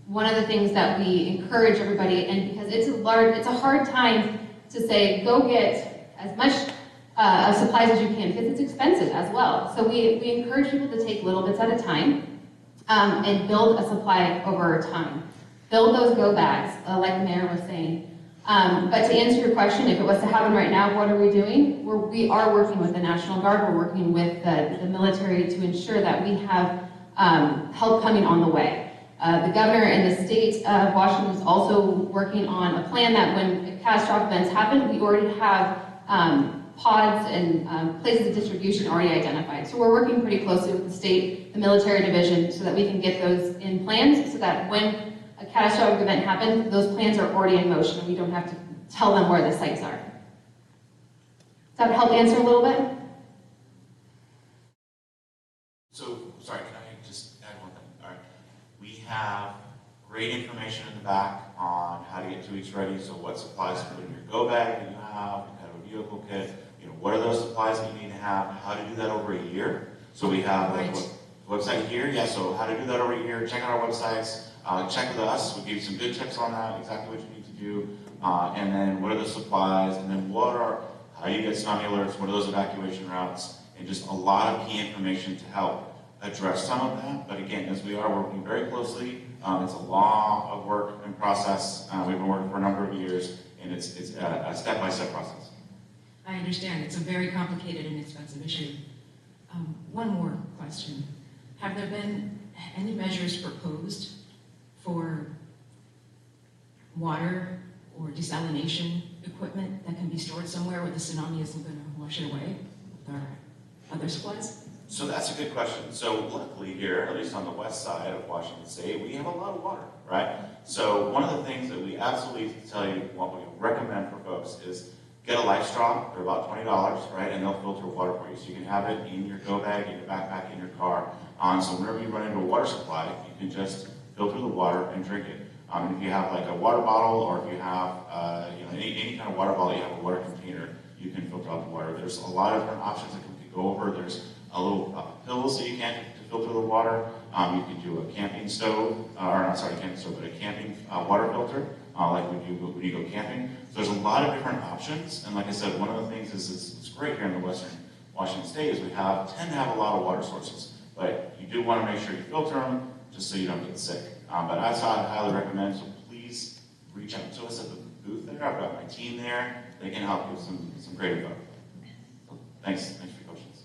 One of the things that we encourage everybody, and because it's a hard time to say, go get as much of supplies as you can, because it's expensive as well. So we encourage people to take little bits at a time and build a supply over time. Build those go bags, like the mayor was saying. But to answer your question, if it was to happen right now, what are we doing? We are working with the National Guard. We're working with the military to ensure that we have help coming on the way. The governor in the state of Washington is also working on a plan that when catastrophic events happen, we already have pods and places of distribution already identified. So we're working pretty closely with the state, the military division, so that we can get those in plans so that when a catastrophic event happens, those plans are already in motion and we don't have to tell them where the sites are. Does that help answer a little bit? So, sorry, can I just add one thing? All right. We have great information in the back on how to get 2 weeks ready, so what supplies to put in your go bag that you have, kind of a vehicle kit, what are those supplies that you need to have, how to do that over a year. So we have the website here, yeah, so how to do that over a year, check out our websites, check with us, we'll give you some good tips on that, exactly what you need to do, and then what are the supplies, and then how do you get tsunami alerts, what are those evacuation routes, and just a lot of key information to help address some of that. But again, as we are working very closely, it's a lot of work and process. We've been working for a number of years, and it's a step-by-step process. I understand. It's a very complicated and expensive issue. One more question. Have there been any measures proposed for water or desalination equipment that can be stored somewhere where the tsunami isn't going to wash it away with our other supplies? So that's a good question. So luckily here, at least on the west side of Washington State, we have a lot of water, right? So one of the things that we absolutely tell you, what we recommend for folks is get a life straw. They're about $20, right? And they'll filter water for you. So you can have it in your go bag, in your backpack, in your car. So whenever you run into a water supply, you can just fill filter the water and drink it. And if you have like a water bottle, or if you have any kind of water bottle, you have a water container, you can filter out the water. There's a lot of different options that we could go over. There's a little pills that you can to filter the water. You can do a camping stove, or not sorry, camping stove, but a camping water filter, like when you go camping. So there's a lot of different options. And like I said, one of the things is it's great here in the Western Washington State is we tend to have a lot of water sources, but you do want to make sure you filter them just so you don't get sick. But I highly recommend, so please reach out to us at the booth there. I've got my team there. They can help you with some great info. So thanks for your questions.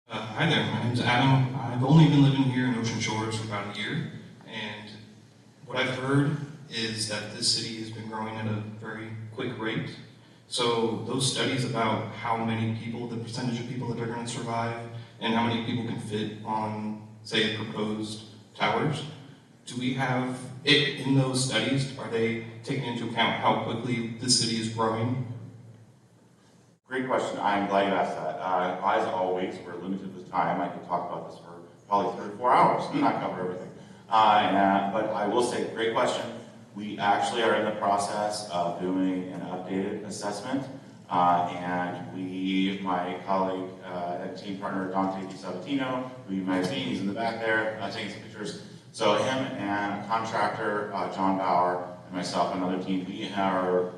Hi there, my name's Adam. I've only been living here in Ocean Shores for about a year, and what I've heard is that this city has been growing at a very quick rate. So those studies about how many people, the percentage of people that are going to survive, and how many people can fit on, say, proposed towers, do we have, in those studies, are they taking into account how quickly the city is growing? Great question. I'm glad you asked that. As always, we're limited with time. I could talk about this for probably 3 or 4 hours and not cover everything. But I will say, great question. We actually are in the process of doing an updated assessment. And my colleague and team partner, Dante DiSabatino, who you might have seen, he's in the back there taking some pictures. So him and a contractor, John Bauer, and myself, another team, we have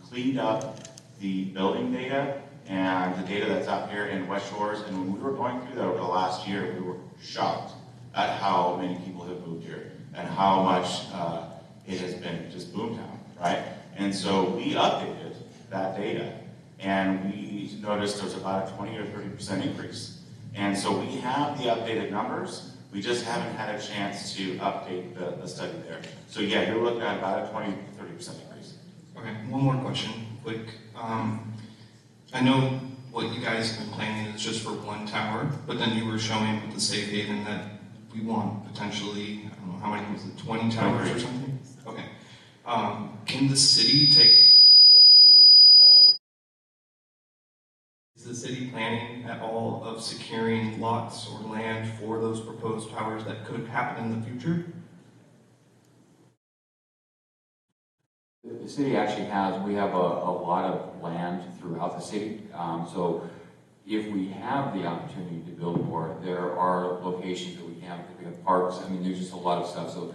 cleaned up the building data and the data that's out here in West Shores. And when we were going through that over the last year, we were shocked at how many people have moved here and how much it has been just boomtown, right? And so we updated that data, and we noticed there's about a 20 or 30% increase. And so we have the updated numbers. We just haven't had a chance to update the study there. So yeah, you're looking at about a 20 to 30% increase. Okay, one more question, quick. I know what you guys have been planning is just for one tower, but then you were showing with the safe haven that we want potentially, I don't know, how many was it, 20 towers or something? Okay. Can the city is the city planning at all of securing lots or land for those proposed towers that could happen in the future? The city actually we have a lot of land throughout the city. So if we have the opportunity to build more, there are locations that we have parks. I mean, there's just a lot of stuff. So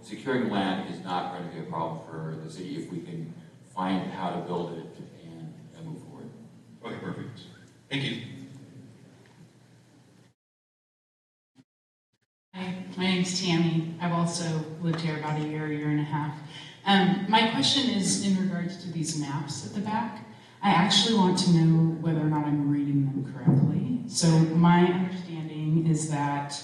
securing land is not going to be a problem for the city if we can find how to build it and move forward. Okay, perfect. Thank you. Hi, my name's Tammy. I've also lived here about a year and a half. My question is in regards to these maps at the back. I actually want to know whether or not I'm reading them correctly. So my understanding is that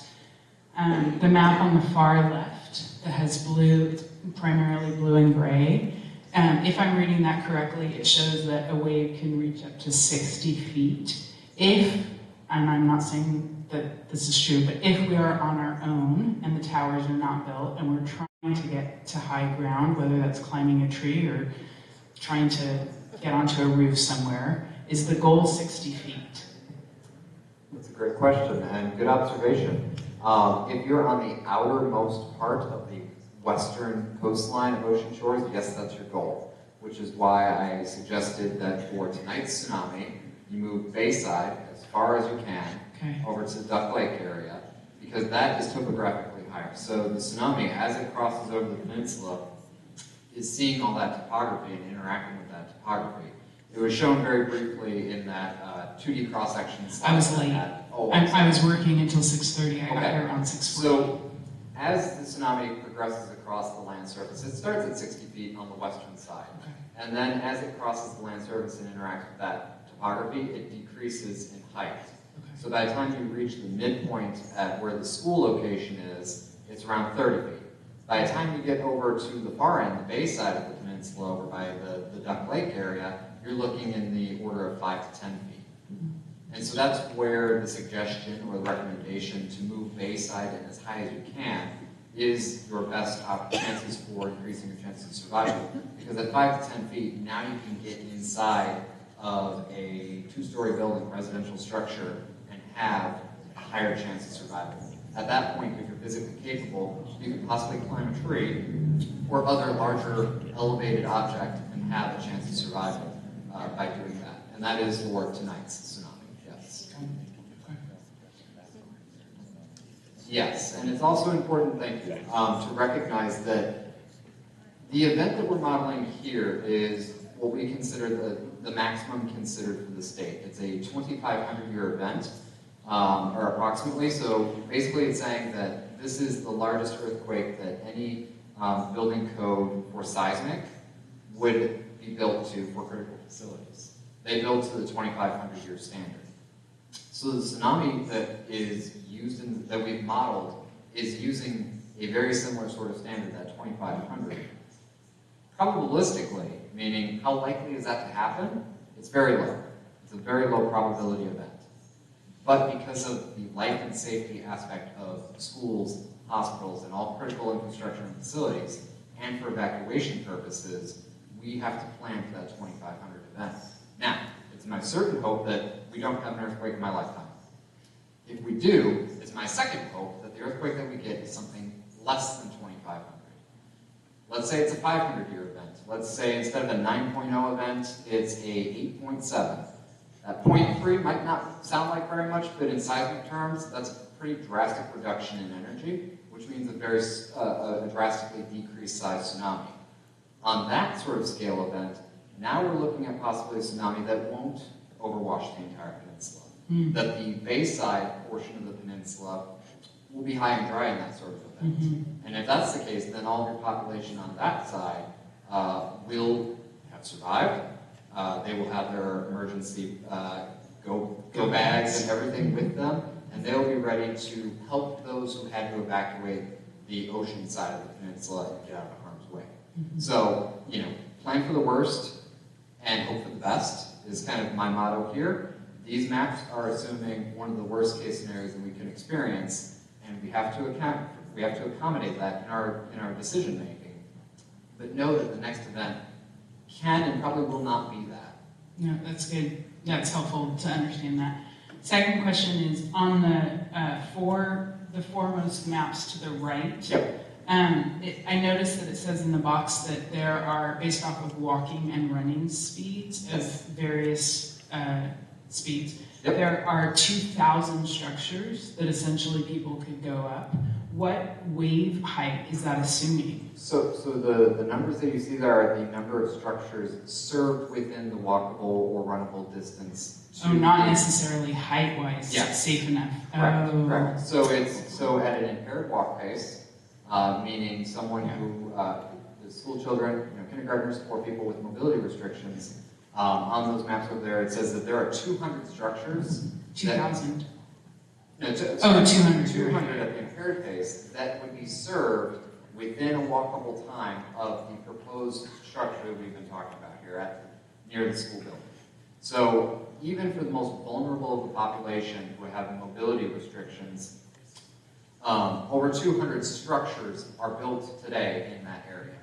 the map on the far left that has blue, primarily blue and gray, if I'm reading that correctly, it shows that a wave can reach up to 60 feet. And I'm not saying that this is true, but if we are on our own and the towers are not built and we're trying to get to high ground, whether that's climbing a tree or trying to get onto a roof somewhere, is the goal 60 feet? That's a great question and good observation. If you're on the outermost part of the western coastline of Ocean Shores, yes, that's your goal, which is why I suggested that for tonight's tsunami, you move bayside as far as you can over to the Duck Lake area, because that is topographically higher. So the tsunami, as it crosses over the peninsula, is seeing all that topography and interacting with that topography. It was shown very briefly in that 2D cross-section slide. I was late. I was working until 6:30. I got here around 6:40. So as the tsunami progresses across the land surface, it starts at 60 feet on the western side. And then as it crosses the land surface and interacts with that topography, it decreases in height. So by the time you reach the midpoint at where the school location is, it's around 30 feet. By the time you get over to the far end, the bay side of the peninsula, over by the Duck Lake area, you're looking in the order of 5 to 10 feet. And so that's where the suggestion or the recommendation to move bayside and as high as you can is your best chances for increasing your chances of survival. Because at 5 to 10 feet, now you can get inside of a 2-story building, residential structure, and have a higher chance of survival. At that point, if you're physically capable, you can possibly climb a tree or other larger elevated object and have a chance to survive it by doing that. And that is for tonight's tsunami, yes. Yes, and it's also important, thank you, to recognize that the event that we're modeling here is what we consider the maximum considered for the state. It's a 2,500-year event, or approximately. So basically it's saying that this is the largest earthquake that any building code for seismic would be built to for critical facilities. They build to the 2,500-year standard. So the tsunami that is used that we've modeled is using a very similar sort of standard, that 2,500. Probabilistically, meaning how likely is that to happen? It's very low. It's a very low probability event. But because of the life and safety aspect of schools, hospitals, and all critical infrastructure and facilities, and for evacuation purposes, we have to plan for that 2,500 event. Now, it's my certain hope that we don't have an earthquake in my lifetime. If we do, it's my second hope that the earthquake that we get is something less than 2,500. Let's say it's a 500-year event. Let's say instead of a 9.0 event, it's a 8.7. That 0.3 might not sound like very much, but in seismic terms, that's a pretty drastic reduction in energy, which means a drastically decreased size tsunami. On that sort of scale event, now we're looking at possibly a tsunami that won't overwash the entire peninsula. That the bayside portion of the peninsula will be high and dry in that sort of event. And if that's the case, then all of your population on that side will have survived. They will have their emergency go bags and everything with them, and they'll be ready to help those who had to evacuate the ocean side of the peninsula and get out of harm's way. So, plan for the worst and hope for the best is kind of my motto here. These maps are assuming one of the worst case scenarios that we can experience, and we have to accommodate that in our decision making. But know that the next event can and probably will not be that. No, that's good. That's helpful to understand that. Second question is on the foremost maps to the right. Yep. I noticed that it says in the box that there are, based off of walking and running speeds of various speeds, Yep. there are 2,000 structures that essentially people could go up. What wave height is that assuming? So the numbers that you see there are the number of structures served within the walkable or runnable distance. Not necessarily height-wise, Yeah. safe enough. Correct. So at an impaired walk pace, meaning someone who, the school children, kindergartners, or people with mobility restrictions, on those maps over there, it says that there are 200 structures. 2,000. No, 200. 200 at the impaired pace that would be served within a walkable time of the proposed structure that we've been talking about here near the school building. So even for the most vulnerable of the population who have mobility restrictions, over 200 structures are built today in that area.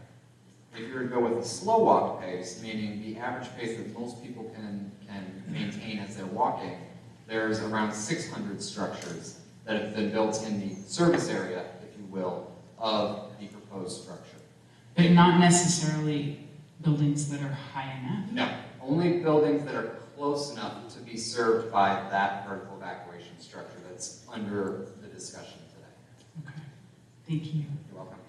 If you were to go with a slow walk pace, meaning the average pace that most people can maintain as they're walking, there's around 600 structures that have been built in the service area, if you will, of the proposed structure. But not necessarily buildings that are high enough? No, only buildings that are close enough to be served by that vertical evacuation structure that's under the discussion today. Okay, thank you. You're welcome.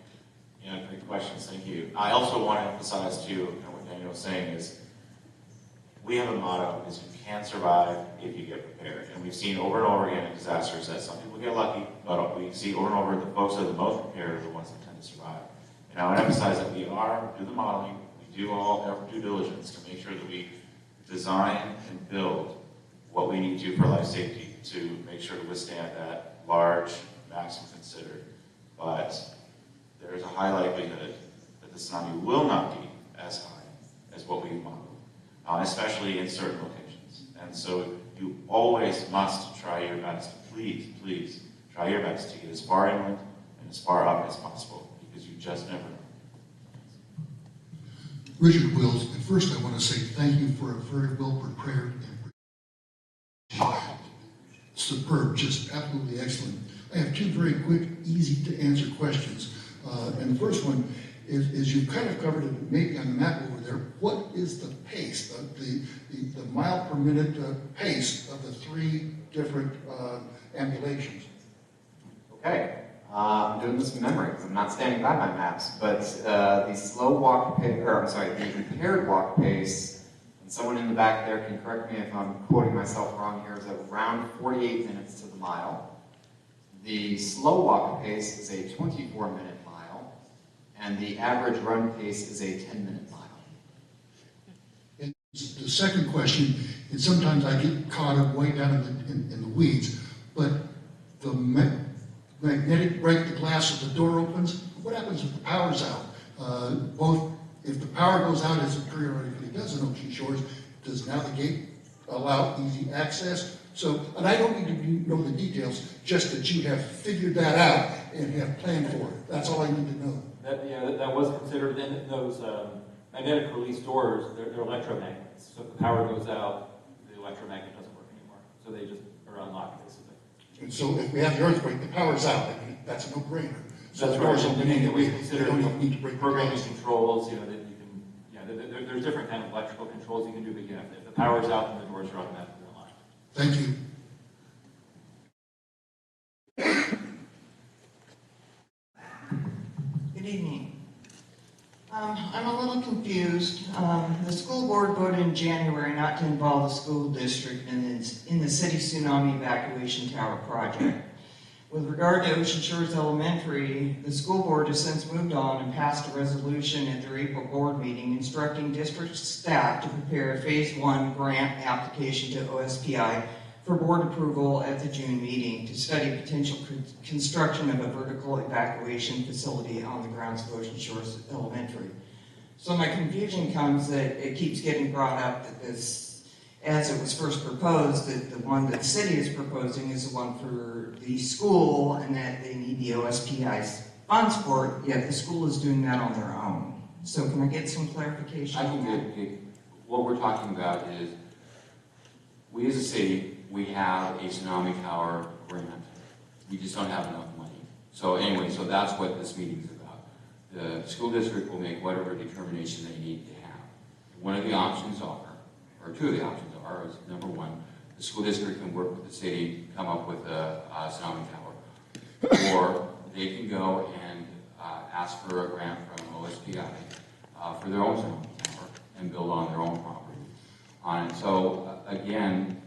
Yeah, great questions, thank you. I also want to emphasize too, what Daniel was saying is, we have a motto, is you can survive if you get prepared. And we've seen over and over again in disasters that some people get lucky, but we see over and over the folks that are the most prepared are the ones that tend to survive. And I would emphasize that we do the modeling, we do all our due diligence to make sure that we design and build what we need to for life safety to make sure to withstand that large maximum considered. But there is a high likelihood that the tsunami will not be as high as what we've modeled. Especially in certain locations. And so you always must try your best, please try your best to get as far inland and as far up as possible, because you just never know. Richard Wills, at first I want to say thank you for a very well prepared and superb, just absolutely excellent. I I have two very quick, easy to answer questions. And the first one is you've kind of covered it maybe on the map over there. What is the pace, the mile per minute pace of the three different ambulations? Okay, I'm doing this from memory because I'm not standing by my maps, but the slow walk pace, or I'm sorry, the impaired walk pace, and someone in the back there can correct me if I'm quoting myself wrong here, is around 48 minutes to the mile. The slow walk pace is a 24-minute mile, and the average run pace is a 10-minute mile. And the second question, and sometimes I get caught up way down in the weeds, but the magnetic break, the glass of the door opens, what happens if the power's out? Both, if the power goes out, as it periodically does in Ocean Shores, does now the gate allow easy access? So, and I don't need to know the details, just that you have figured that out and have planned for it. That's all I need to know. That was considered in those magnetic release doors. They're electromagnets. So if the power goes out, the electromagnet doesn't work anymore. So they just are unlocked, basically. And so if we have the earthquake, the power's out. I mean, that's a no-brainer. So That's the door's right. open And we anyway. consider You don't even need to break the programming glass. controls. You know that you can. There's different kind of electrical controls you can do. But yeah, if the power's out, then the doors are automatically unlocked. Thank you. Good evening. I'm a little confused. The school board voted in January not to involve the school district in the city tsunami evacuation tower project. With regard to Ocean Shores Elementary, the school board has since moved on and passed a resolution at their April board meeting instructing district staff to prepare a phase 1 grant application to OSPI for board approval at the June meeting to study potential construction of a vertical evacuation facility on the grounds of Ocean Shores Elementary. So my confusion comes that it keeps getting brought up that this, as it was first proposed, that the one that the city is proposing is the one for the school and that they need the OSPI's funds for it, yet the school is doing that on their own. So can I get some clarification? I can get, what we're talking about is, we as a city, we have a tsunami tower grant. We just don't have enough money. So anyway, so that's what this meeting is about. The school district will make whatever determination they need to have. One of the options are, or two of the options are, is number one, the school district can work with the city, come up with a tsunami tower. Or they can go and ask for a grant from OSPI for their own tsunami tower and build on their own property on it. So again,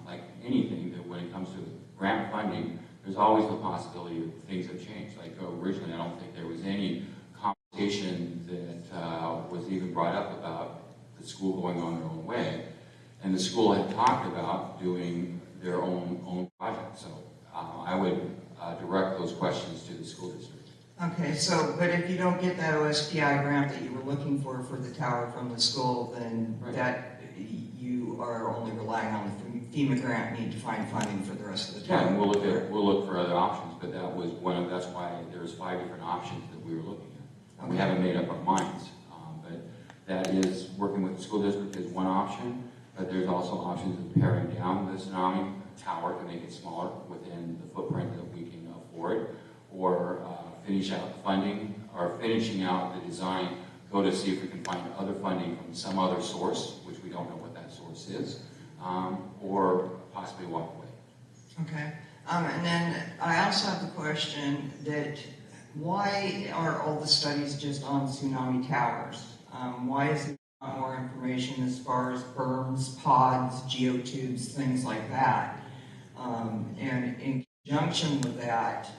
like anything, that when it comes to grant funding, there's always the possibility that things have changed. Like originally, I don't think there was any conversation that was even brought up about the school going on their own way. And the school had talked about doing their own project. So I would direct those questions to the school district. Okay, so, but if you don't get that OSPI grant that you were looking for the tower from the school, then that you are only relying on the FEMA grant, need to find funding for the rest of the tower. Yeah, and we'll look for other options, but that was that's why there's 5 different options that we were looking at. And we haven't made up our minds, but that is, working with the school district is one option, but there's also options of paring down the tsunami tower to make it smaller within the footprint that we can afford, or finish out the funding, or finishing out the design, go to see if we can find other funding from some other source, which we don't know what that source is, or possibly walk away. Okay. And then I also have the question that why are all the studies just on tsunami towers? Why is there not more information as far as berms, pods, geotubes, things like that? And in conjunction with that,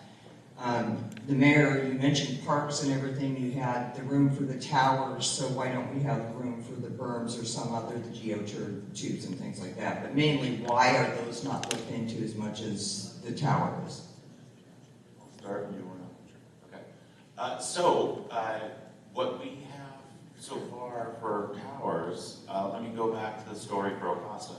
the mayor, you mentioned parks and everything, you had the room for the towers, so why don't we have the room for the berms or some other, the geotubes and things like that? But mainly, why are those not looked into as much as the tower is? I'll start, and you want to? Okay. So, what we have so far for towers, let me go back to the story for Acosta.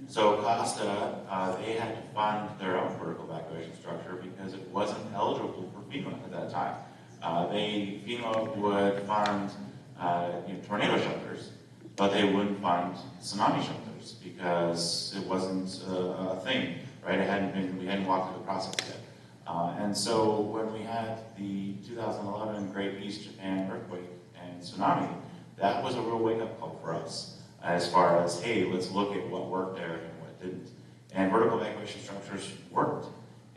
So Acosta, they had to fund their own vertical evacuation structure because it wasn't eligible for FEMA at that time. FEMA would fund tornado shelters, but they wouldn't fund tsunami shelters because it wasn't a thing, right? We hadn't walked through the process yet. And so when we had the 2011 Great East Japan earthquake and tsunami, that was a real wake-up call for us as far as, hey, let's look at what worked there and what didn't. And vertical evacuation structures worked.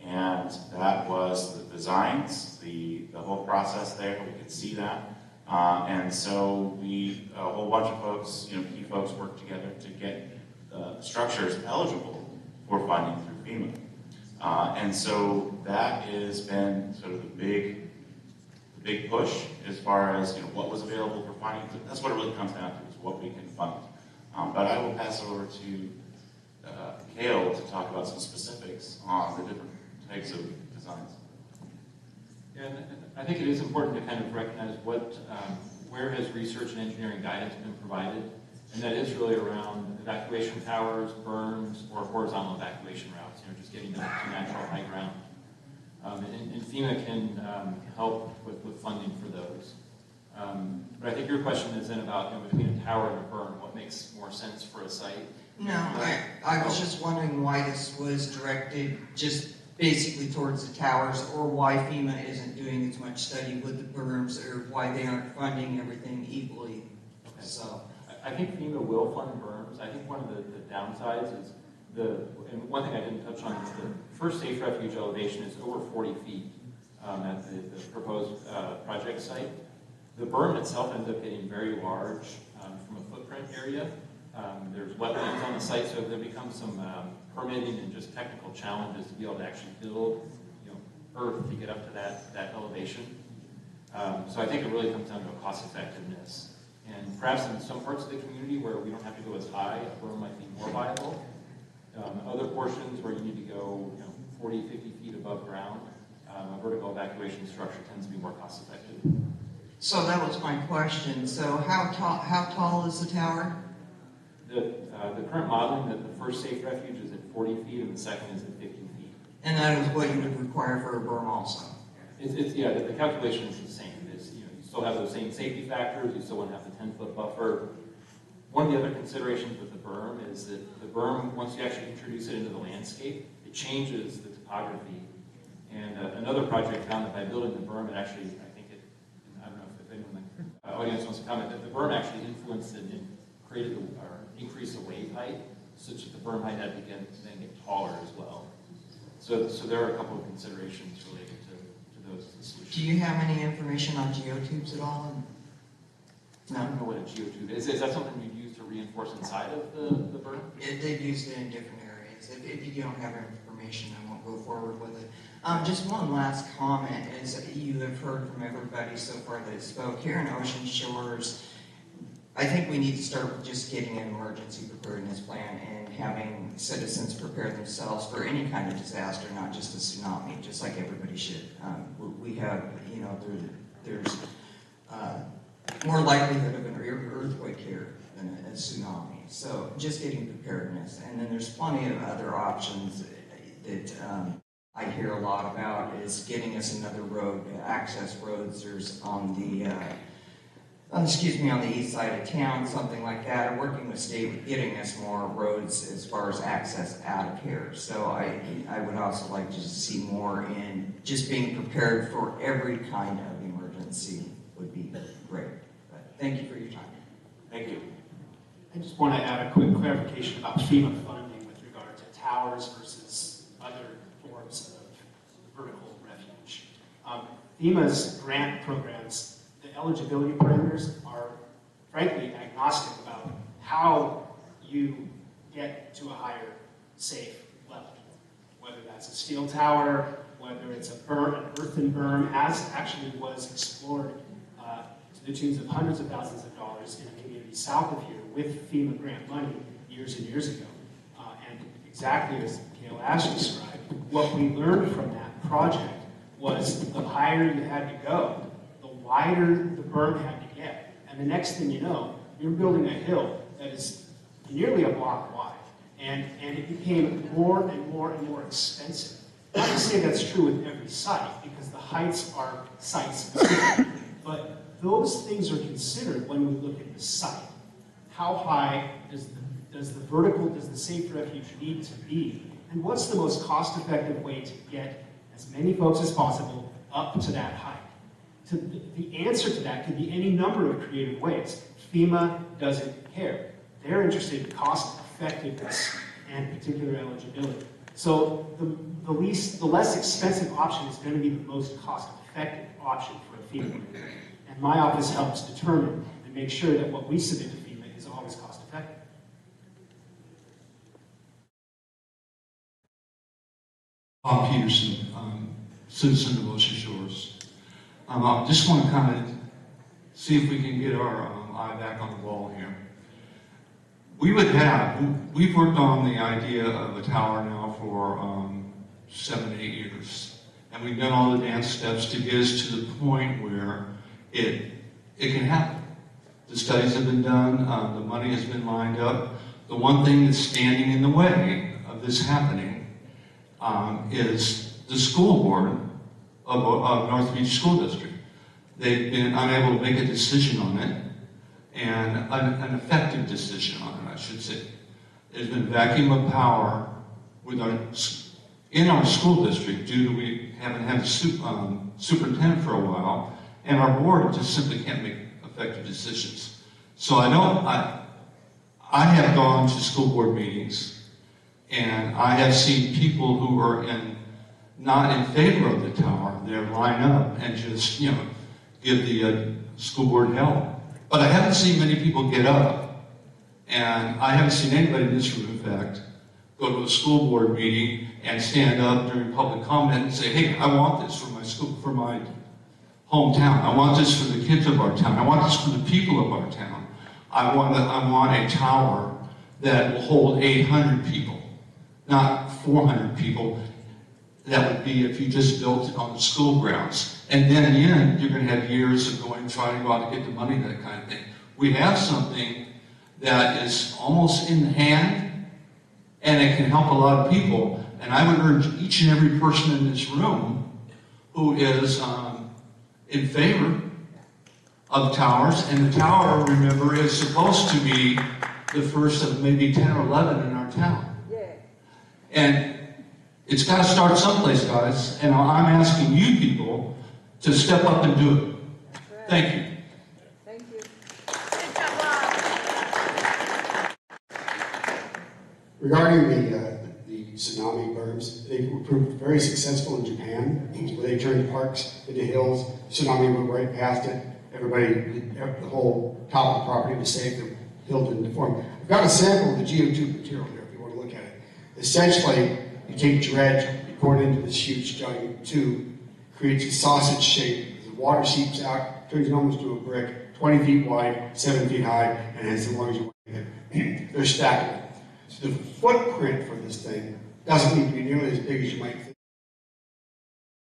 And that was the designs, the whole process there, we could see that. And so a whole bunch of folks, key folks worked together to get structures eligible for funding through FEMA. And so that has been sort of the big push as far as what was available for funding. That's what it really comes down to, is what we can fund. But I will pass it over to Cale to talk about some specifics on the different types of designs. Yeah, and I think it is important to kind of recognize where has research and engineering guidance been provided, and that is really around evacuation towers, berms, or horizontal evacuation routes, just getting to natural high ground. And FEMA can help with funding for those. But I think your question is then about between a tower and a berm, what makes more sense for a site? No, I was just wondering why this was directed just basically towards the towers, or why FEMA isn't doing as much study with the berms, or why they aren't funding everything equally. Okay. So I think FEMA will fund berms. I think one of the downsides is and one thing I didn't touch on is the first safe refuge elevation is over 40 feet at the proposed project site. The berm itself ends up getting very large from a footprint area. There's wetlands on the site, so there becomes some permitting and just technical challenges to be able to actually build earth to get up to that elevation. So I think it really comes down to cost effectiveness. And perhaps in some parts of the community where we don't have to go as high, a berm might be more viable. Other portions where you need to go 40, 50 feet above ground, a vertical evacuation structure tends to be more cost effective. So that was my question. So how tall is the tower? The current modeling, that the first safe refuge is at 40 feet and the second is at 50 feet. And that is what you would require for a berm also? Yeah, the calculation is the same. You still have those same safety factors, you still want to have the 10-foot buffer. One of the other considerations with the berm is that the berm, once you actually introduce it into the landscape, it changes the topography. And another project found that by building the berm, it actually, I don't know if anyone in the audience wants to comment, that the berm actually influenced it and created or increased the wave height, such that the berm height had to then get taller as well. So there are a couple of considerations related to those solutions. Do you have any information on geotubes at all? No. I don't know what a geotube is. Is that something you'd use to reinforce inside of the berm? They've used it in different areas. If you don't have information, I won't go forward with it. Just one last comment is you have heard from everybody so far that spoke here in Ocean Shores. I think we need to start with just getting an emergency preparedness plan and having citizens prepare themselves for any kind of disaster, not just a tsunami, just like everybody should. We have, there's more likelihood of an earthquake here than a tsunami. So just getting preparedness. And then there's plenty of other options that I hear a lot about is getting us another road, access roads. There's on the on the east side of town, something like that, or working with state with getting us more roads as far as access out of here. So I would also like to see more in just being prepared for every kind of emergency would be great. But thank you for your time. Thank you. I just want to add a quick clarification about FEMA funding with regard to towers versus other forms of vertical refuge. FEMA's grant programs, the eligibility parameters are frankly agnostic about how you get to a higher safe level. Whether that's a steel tower, whether it's a berm, an earthen berm, as actually was explored to the tunes of hundreds of thousands of dollars in a community south of here with FEMA grant money years and years ago. And exactly as Cale Ash described, what we learned from that project was the higher you had to go, the wider the berm had to get. And the next thing you know, you're building a hill that is nearly a block wide. And it became more and more and more expensive. Not to say that's true with every site, because the heights are site specific, but those things are considered when we look at the site. How high does the safe refuge need to be? And what's the most cost-effective way to get as many folks as possible up to that height. The answer to that could be any number of creative ways. FEMA doesn't care. They're interested in cost effectiveness and particular eligibility. So the less expensive option is going to be the most cost effective option for a FEMA grant. And my office helps determine and make sure that what we submit to FEMA is always cost effective. Bob Peterson, citizen of Ocean Shores. I just want to kind of see if we can get our eye back on the ball here. We've worked on the idea of a tower now for 7 to 8 years. And we've done all the dance steps to get us to the point where it can happen. The studies have been done, the money has been lined up. The one thing that's standing in the way of this happening is the school board of North Beach School District. They've been unable to make a decision on it, and an effective decision on it, I should say. There's been a vacuum of power in our school district due to we haven't had a superintendent for a while, and our board just simply can't make effective decisions. So I have gone to school board meetings, and I have seen people who are not in favor of the tower. They line up and just, give the school board hell. But I haven't seen many people get up, and I haven't seen anybody in this room, in fact, go to a school board meeting and stand up during public comment and say, hey, I want this for my school, for my hometown. I want this for the kids of our town. I want this for the people of our town. I want a tower that will hold 800 people, not 400 people. That would be if you just built it on the school grounds. And then in the end, you're going to have years of trying to go out to get the money, that kind of thing. We have something that is almost in hand, and it can help a lot of people. And I would urge each and every person in this room who is in favor of towers, and the tower, remember, is supposed to be the first of maybe 10 or 11 in our town. Yeah. And it's got to start someplace, guys, and I'm asking you people to step up and do it. Right. Thank you. Thank you. Regarding the tsunami berms, they were proved very successful in Japan, where they turned parks into hills. Tsunami went right past it. The whole top of the property was safe. The hill didn't deform. I've got a sample of the geotube material here if you want to look at it. Essentially, you take dredge, you pour it into this huge giant tube, creates a sausage shape. The water seeps out, turns it almost to a brick, 20 feet wide, 7 feet high, and has the larger one. They're stackable. So the footprint for this thing doesn't need to be nearly as big as you might think,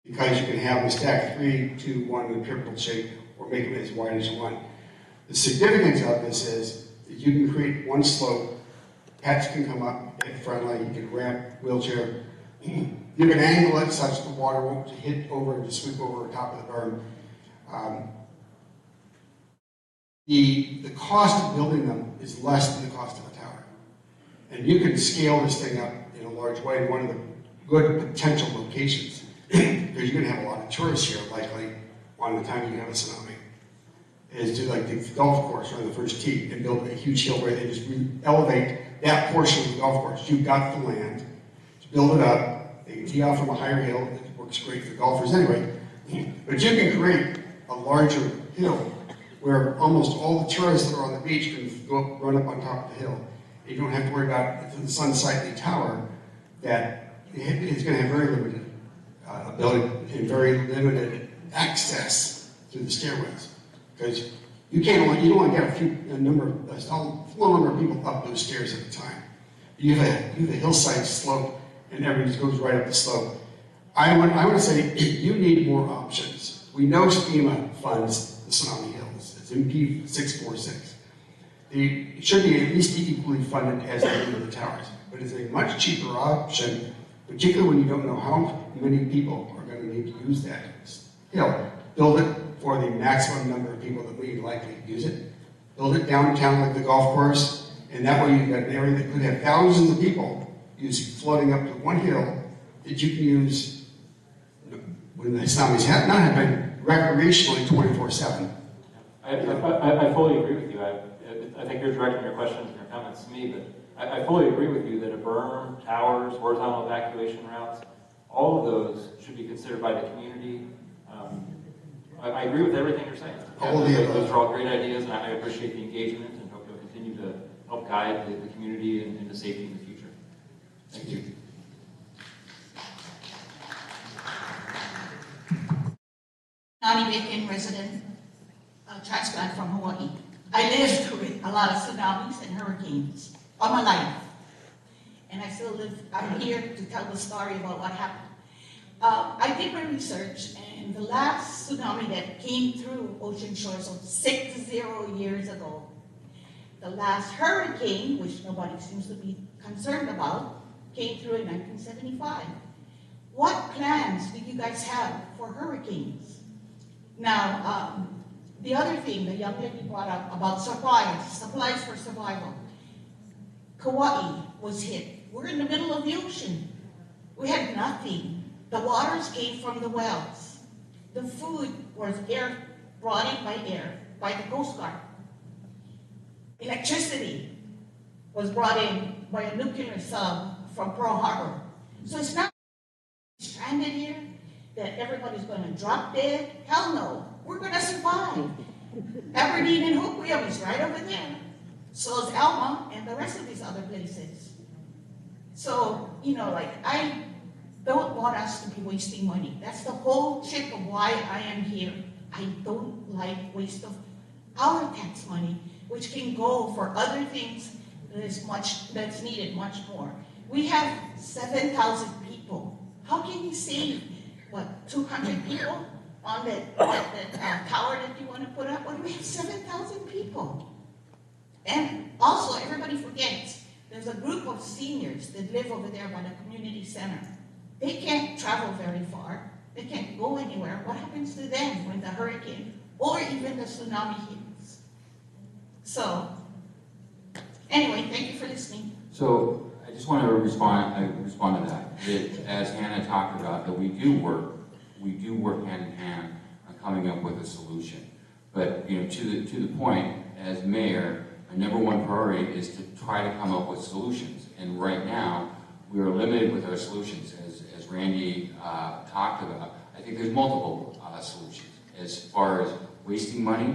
because you can have them stack 3, 2, 1 in a triple shape, or make them as wide as you want. The significance of this is that you can create one slope. Pets can come up at the front line, you can ramp, wheelchair. You can angle it such that the water won't hit over and just sweep over the top of the berm. The cost of building them is less than the cost of a tower. And you can scale this thing up in a large way in one of the good potential locations, because you're going to have a lot of tourists here, likely, on the time you have a tsunami, is do like the golf course on the first tee and build a huge hill where they just elevate that portion of the golf course. You've got the land to build it up. They can tee off from a higher hill. It works great for golfers anyway. But you can create a larger hill where almost all the tourists that are on the beach can go up, run up on top of the hill. You don't have to worry about, if the sun sightly tower, that it's going to have very limited ability and very limited access through the stairways, because you don't want to get a small number of people up those stairs at a time. You have a hillside slope, and everybody just goes right up the slope. I would say you need more options. We know FEMA funds the tsunami hills. It's in P646. It should be at least equally funded as the towers, but it's a much cheaper option, particularly when you don't know how many people are going to need to use that hill. Build it for the maximum number of people that we likely use it. Build it downtown like the golf course, and that way you've got an area that could have thousands of people floating up to one hill that you can use when the tsunamis have not happened recreationally 24/7. I fully agree with you. I think you're directing your questions and your comments to me, but I fully agree with you that a berm, towers, horizontal evacuation routes, all of those should be considered by the community. I agree with everything you're saying. Those are all great ideas, and I appreciate the engagement and hope you'll continue to help guide the community into safety in the future. Thank you. Nani Bacon, resident, transplant from Hawaii. I lived through a lot of tsunamis and hurricanes all my life. And I still live, I'm here to tell the story about what happened. I did my research, and the last tsunami that came through Ocean Shores was 60 years ago. The last hurricane, which nobody seems to be concerned about, came through in 1975. What plans do you guys have for hurricanes? Now, the other thing the young lady brought up about supplies for survival. Kauai was hit. We're in the middle of the ocean. We had nothing. The waters came from the wells. The food was brought in by the Coast Guard. Electricity was brought in by a nuclear sub from Pearl Harbor. So it's not stranded here that everybody's going to drop dead. Hell no. We're going to survive. Aberdeen and Hoquiam is right over there. So is Alma and the rest of these other places. So, I don't want us to be wasting money. That's the whole trick of why I am here. I don't like waste of our tax money, which can go for other things that's needed much more. We have 7,000 people. How can you save, 200 people on that tower that you want to put up? Well, we have 7,000 people. And also, everybody forgets, there's a group of seniors that live over there by the community center. They can't travel very far. They can't go anywhere. What happens to them when the hurricane or even the tsunami hits? So, anyway, thank you for listening. So, I just want to respond to that. That as Hannah talked about, that we do work hand in hand on coming up with a solution. But to the point, as mayor, my number one priority is to try to come up with solutions. And right now, we are limited with our solutions, as Randy talked about. I think there's multiple solutions. As far as wasting money,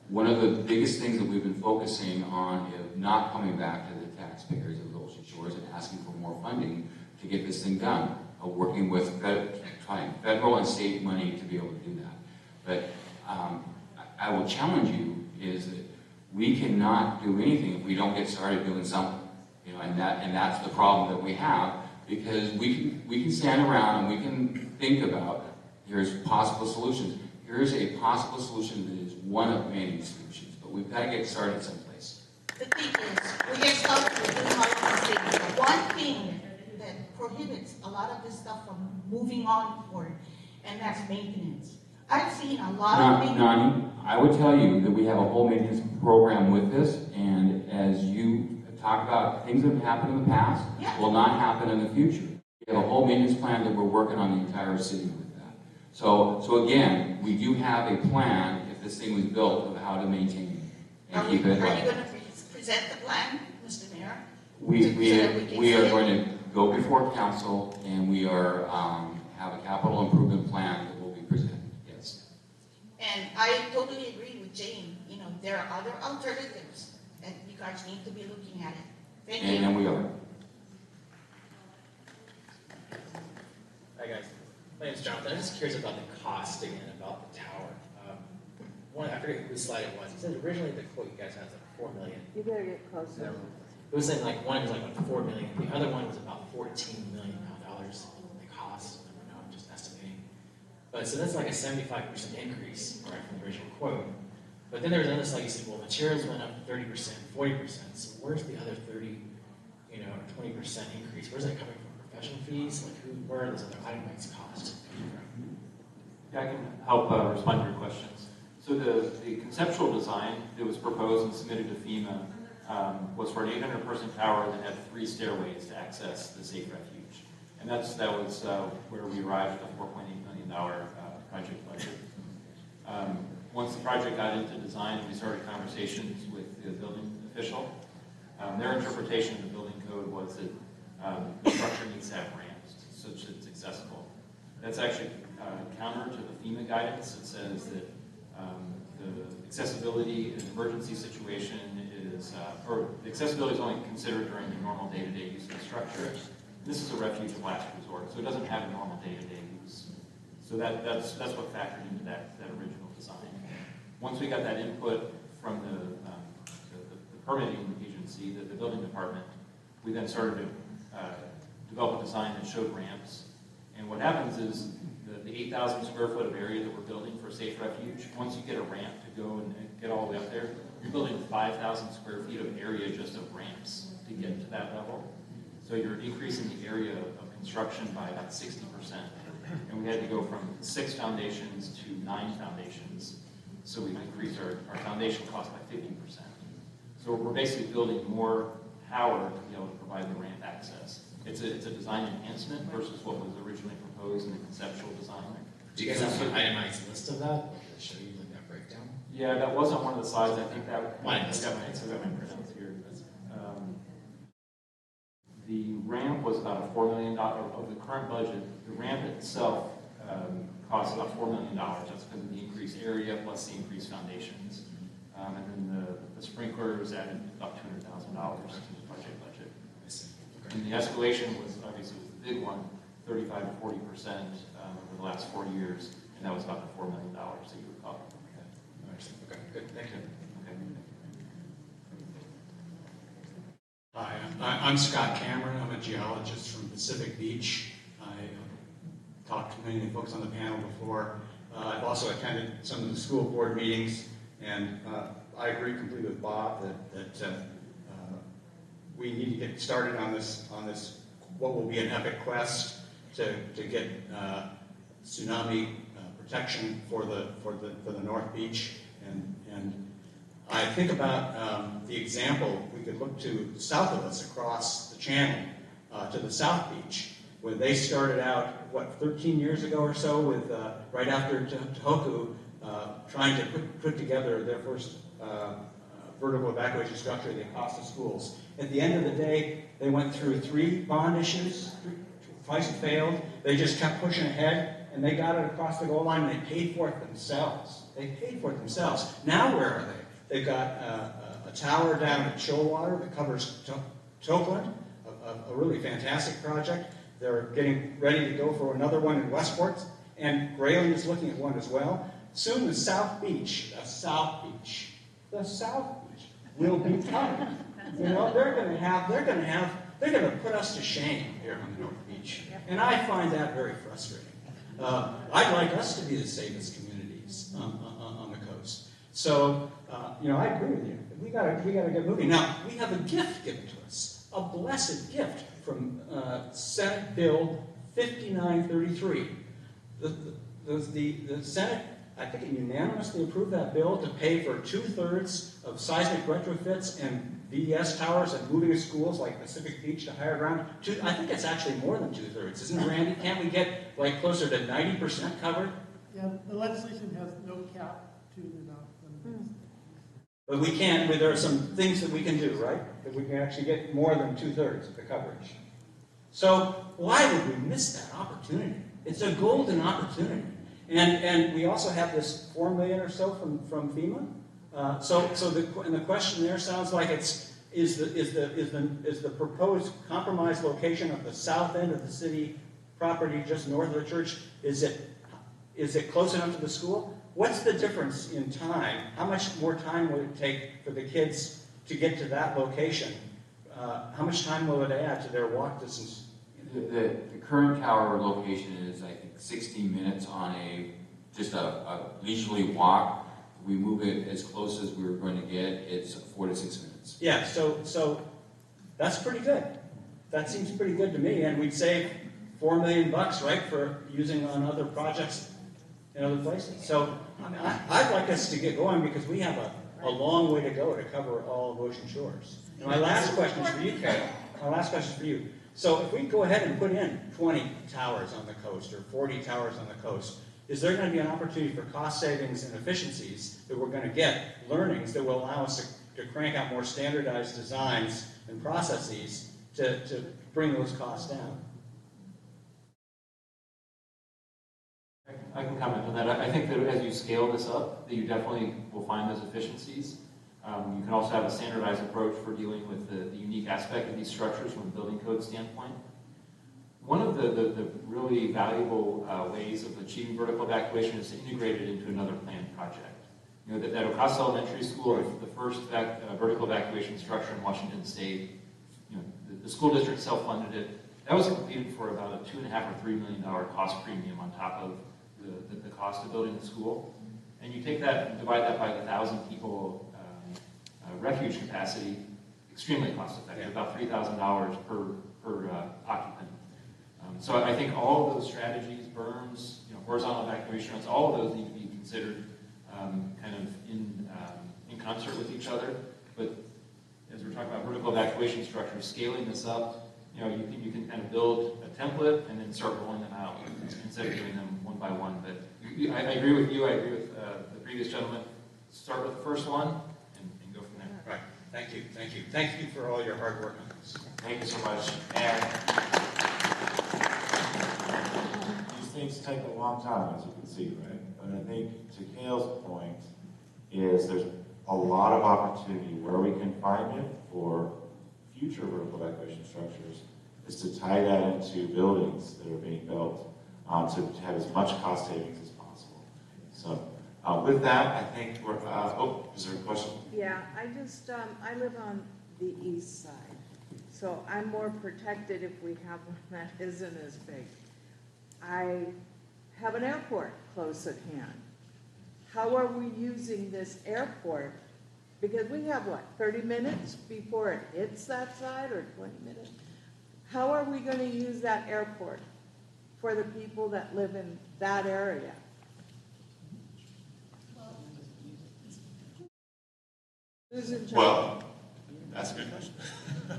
one of the biggest things that we've been focusing on is not coming back to the taxpayers of the Ocean Shores and asking for more funding to get this thing done. Working with federal and state money to be able to do that. But I will challenge you is that we cannot do anything if we don't get started doing something. And that's the problem that we have, because we can stand around and we can think about here's possible solutions. Here's a possible solution that is one of many solutions, but we've got to get started someplace. The thing is, we get started with doing all of these things. The one thing that prohibits a lot of this stuff from moving on forward, and that's maintenance. I've seen a lot of things. Nani, I would tell you that we have a whole maintenance program with this, and as you talk about things that have happened in the past, will not happen in the future. We have a whole maintenance plan that we're working on the entire city with that. So again, we do have a plan, if this thing was built, of how to maintain and keep it. Are you going to present the plan, Mr. Mayor? We are going to go before council, and we are have a capital improvement plan that will be presented. Yes. And I totally agree with Jane. There are other alternatives, and you guys need to be looking at it. Thank you. And we are. Hi guys, my name's Jonathan. I'm just curious about the cost again, about the tower. I forget whose slide it was. It said originally the quote you guys had was like $4 million. You better get closer. It was saying one was like $4 million. The other one was about $14 million the cost. I don't know, I'm just estimating. But so that's like a 75% increase right from the original quote. But then there was another slide you said, well, materials went up 30%, 40%. So where's the other 30, or 20% increase? Where's that coming from? Professional fees? Where are those other itemized costs coming from? Yeah, I can help respond to your questions. So the conceptual design that was proposed and submitted to FEMA was for an 800-person tower that had 3 stairways to access the safe refuge. And that was where we arrived at the $4.8 million. million project budget. Once the project got into design, we started conversations with the building official. Their interpretation of the building code was that the structure needs to have ramps such that it's accessible. That's actually counter to the FEMA guidance that says that the accessibility in an emergency situation is, or the accessibility is only considered during the normal day-to-day use of the structure. This is a refuge of last resort, so it doesn't have a normal day-to-day use. So that's what factored into that original design. Once we got that input from the permitting agency, the building department, we then started to develop a design that showed ramps. And what happens is the 8,000 square foot of area that we're building for safe refuge, once you get a ramp to go and get all the way up there, you're building 5,000 square feet of area just of ramps to get to that level. So you're increasing the area of construction by about 60%. And we had to go from 6 foundations to 9 foundations. So we increased our foundation cost by 50%. So we're basically building more power to be able to provide the ramp access. It's a design enhancement versus what was originally proposed in the conceptual design. Do you guys have an itemized list of that? To show you like that breakdown? Yeah, that was on one of the slides. I think that Mine I is. got my printouts here. The ramp was about $4 million of the current budget. The ramp itself costs about $4 million. That's because of the increased area plus the increased foundations. And then the sprinklers added about $200,000 to the project budget. I see. Okay. And the escalation was obviously the big one, 35 to 40% over the last 4 years, and that was about the $4 million that you recall. Okay, good. Thank you. Okay. Hi, I'm Scott Cameron. I'm a geologist from Pacific Beach. I talked to many of the folks on the panel before. I've also attended some of the school board meetings, and I agree completely with Bob that we need to get started on this what will be an epic quest to get tsunami protection for the North Beach. And I think about the example we could look to south of us across the channel to the South Beach, where they started out, 13 years ago or so, with right after Tohoku, trying to put together their first vertical evacuation structure, the Acosta schools. At the end of the day, they went through 3 bond issues, twice failed. They just kept pushing ahead, and they got it across the goal line, and they paid for it themselves. Now where are they? They've got a tower down at Shoalwater that covers Tokeland, a really fantastic project. They're getting ready to go for another one in Westport, and Grayling is looking at one as well. Soon the South Beach will be coming. You know, they're going to put us to shame here on the North Beach, and I find that very frustrating. I'd like us to be the safest communities on the coast. So, I agree with you. We gotta get moving. Now, we have a gift given to us, a blessed gift from Senate Bill 5933. The Senate, I think, unanimously approved that bill to pay for 2/3 of seismic retrofits and VES towers and moving schools like Pacific Beach to higher ground. I think it's actually more than 2/3, isn't it, Randy? Can't we get like closer to 90% covered? Yeah, the legislation has no cap to the But we can, there are some things that we can do, right? That we can actually get more than 2/3 of the coverage. So why would we miss that opportunity? It's a golden opportunity. And we also have this $4 million or so from FEMA. So the question there sounds like is the proposed compromised location of the south end of the city property just north of the church, is it close enough to the school? What's the difference in time? How much more time will it take for the kids to get to that location? How much time will it add to their walk distance? The current tower location is, I think, 60 minutes on just a leisurely walk. If we move it as close as we were going to get, it's 4 to 6 minutes. Yeah, so that's pretty good. That seems pretty good to me, and we'd save $4 million, right, for using on other projects in other places. So I'd like us to get going because we have a long way to go to cover all of Ocean Shores. And my last question is for you, Kate. My last question is for you. So if we go ahead and put in 20 towers on the coast or 40 towers on the coast, is there going to be an opportunity for cost savings and efficiencies that we're going to get, learnings that will allow us to crank out more standardized designs and processes to bring those costs down? I can comment on that. I think that as you scale this up, that you definitely will find those efficiencies. You can also have a standardized approach for dealing with the unique aspect of these structures from a building code standpoint. One of the really valuable ways of achieving vertical evacuation is to integrate it into another planned project. You know, that Ocasa Elementary School, the first vertical evacuation structure in Washington State, you know, the school district self-funded it. That was completed for about a $2.5 or $3 million cost premium on top of the cost of building the school. And you take that and divide that by the 1,000 people refuge capacity, extremely cost effective, about $3,000 per occupant. So I think all of those strategies, berms, you know, horizontal evacuation routes, all of those need to be considered kind of in concert with each other. But as we're talking about vertical evacuation structures, scaling this up, you know, you can kind of build a template and then start rolling them out instead of doing them one by one. But I agree with you. I agree with the previous gentleman. Start with the first one and go from there. Right. Thank you. Thank you. Thank you for all your hard work on this. Thank you so much. And these things take a long time, as you can see, right? But I think to Cale's point is there's a lot of opportunity where we can find it for future vertical evacuation structures is to tie that into buildings that are being built to have as much cost savings as possible. So with that, I think we're, is there a question? Yeah, I live on the east side, so I'm more protected if we have one that isn't as big. I have an airport close at hand. How are we using this airport? Because we have, 30 minutes before it hits that side, or 20 minutes? How are we going to use that airport for the people that live in that area? Who's in charge? Well, that's a good question.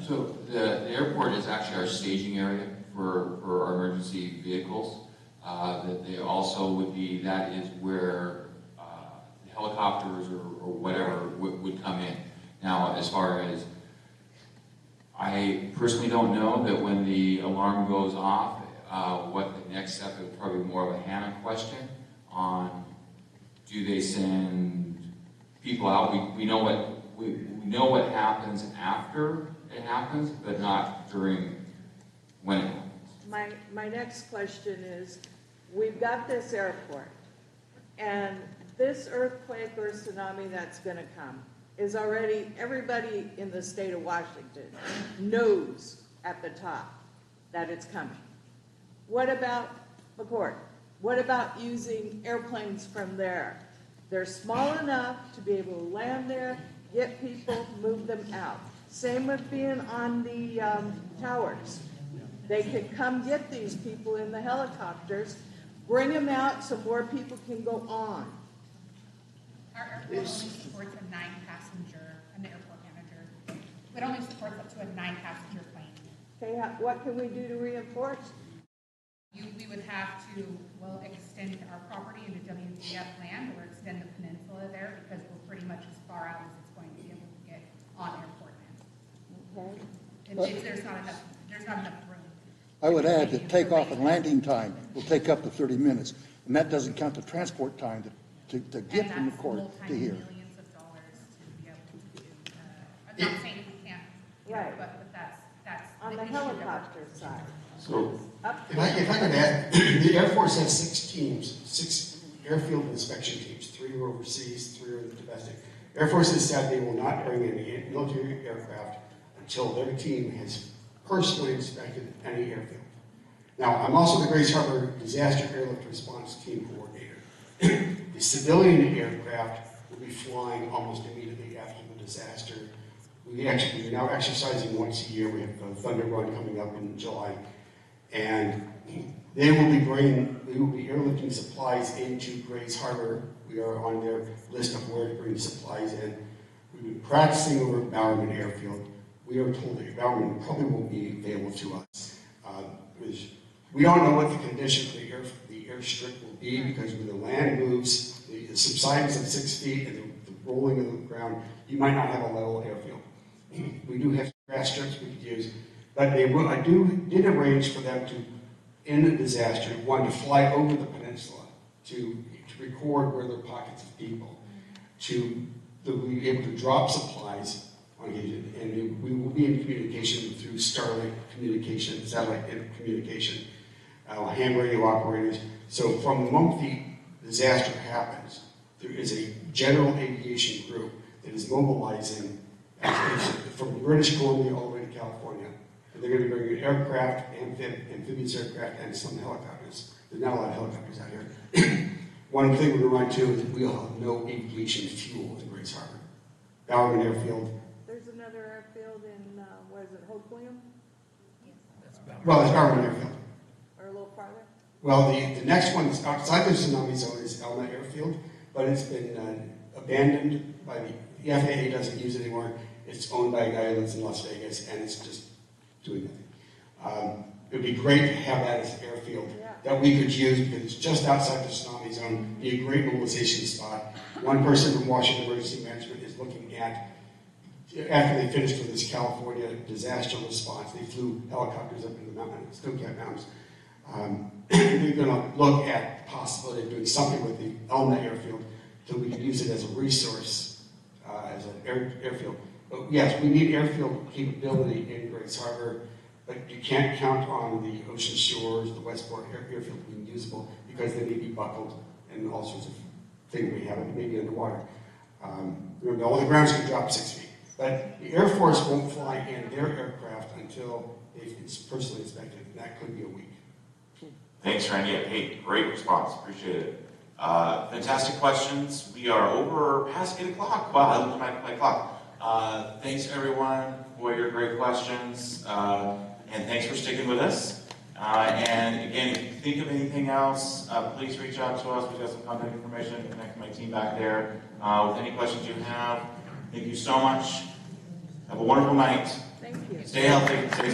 So the airport is actually our staging area for our emergency vehicles. That they also would be, that is where the helicopters or whatever would come in. Now, as far as, I personally don't know that when the alarm goes off, what the next step is, probably more of a Hannah question on, do they send people out? We know what happens after it happens, but not during when it happens. My next question is, we've got this airport, and this earthquake or tsunami that's going to come is already, everybody in the state of Washington knows at the top that it's coming. What about McCord? What about using airplanes from there? They're small enough to be able to land there, get people, move them out. Same with being on the towers. They could come get these people in the helicopters, bring them out so more people can go on. Our airport only supports a 9-passenger, I'm the airport manager. It only supports up to a 9-passenger plane. Okay, what can we do to reinforce? We would have to, extend our property into WDF land or extend the peninsula there because we're pretty much as far out as it's going to be able to get on airport land. Okay. There's not enough room. I would add that takeoff and landing time will take up to 30 minutes, and that doesn't count the transport time to get from the court to here. Millions of dollars to be able to do. I'm not saying we can't, Right. but that's On the issue that we're- helicopter side. So, If I could add, the Air Force has 6 airfield inspection teams. 3 are overseas, 3 are domestic. Air Force has said they will not bring in military aircraft until their team has personally inspected any airfield. Now, I'm also the Grace Harbor Disaster Airlift Response Team Coordinator. The civilian aircraft will be flying almost immediately after the disaster. We're now exercising once a year. We have the Thunder Run coming up in July. And they will be airlifting supplies into Grace Harbor. We are on their list of where to bring supplies in. We've been practicing over at Bowerman Airfield. we are told that government probably won't be available to us. We don't know what the condition of the airstrip will be, because when the land moves, the subsidence of 6 feet and the rolling of the ground, you might not have a level airfield. We do have grass strips we could use, but I did arrange for them to, in a disaster, one, to fly over the peninsula to record where there are pockets of people, to be able to drop supplies on occasion, and we will be in communication through Starlink communication, satellite communication, hand radio operators. So from the moment the disaster happens, there is a general aviation group that is mobilizing from British Columbia all the way to California. And they're going to be bringing aircraft, amphibious aircraft, and some helicopters. There's not a lot of helicopters out here. One thing we're going to run to is that we'll have no aviation fuel in Grace Harbor. Bowerman Airfield. There's another airfield in, what is it, Hope William? Well, it's Bowerman Airfield. Or a little farther? Well, the next one outside the tsunami zone is Elma Airfield, but it's been abandoned by the FAA doesn't use it anymore. It's owned by a guy who lives in Las Vegas, and it's just doing nothing. It would be great to have that as an airfield that we could use, because it's just outside the tsunami zone. It'd be a great mobilization spot. One person from Washington Emergency Management is looking at, after they finished with this California disaster response, they flew helicopters up into the mountains, Snowcat Mountains. They're going to look at the possibility of doing something with the Elma Airfield so we can use it as a resource, as an airfield. But yes, we need airfield capability in Grace Harbor, but you can't count on the Ocean Shores, the Westport airfield being usable, because they may be buckled and all sorts of things we have, maybe underwater. Remember, all the grounds can drop 6 feet. But the Air Force won't fly in their aircraft until it's personally inspected, and that could be a week. Thanks, Randy. Hey, great response. Appreciate it. Fantastic questions. We are over past 8 o'clock. Wow, I looked at my clock. Thanks, everyone, for your great questions. And thanks for sticking with us. And again, if you think of anything else, please reach out to us. We've got some contact information. Connect with my team back there with any questions you have. Thank you so much. Have a wonderful night. Thank you. Stay healthy. Stay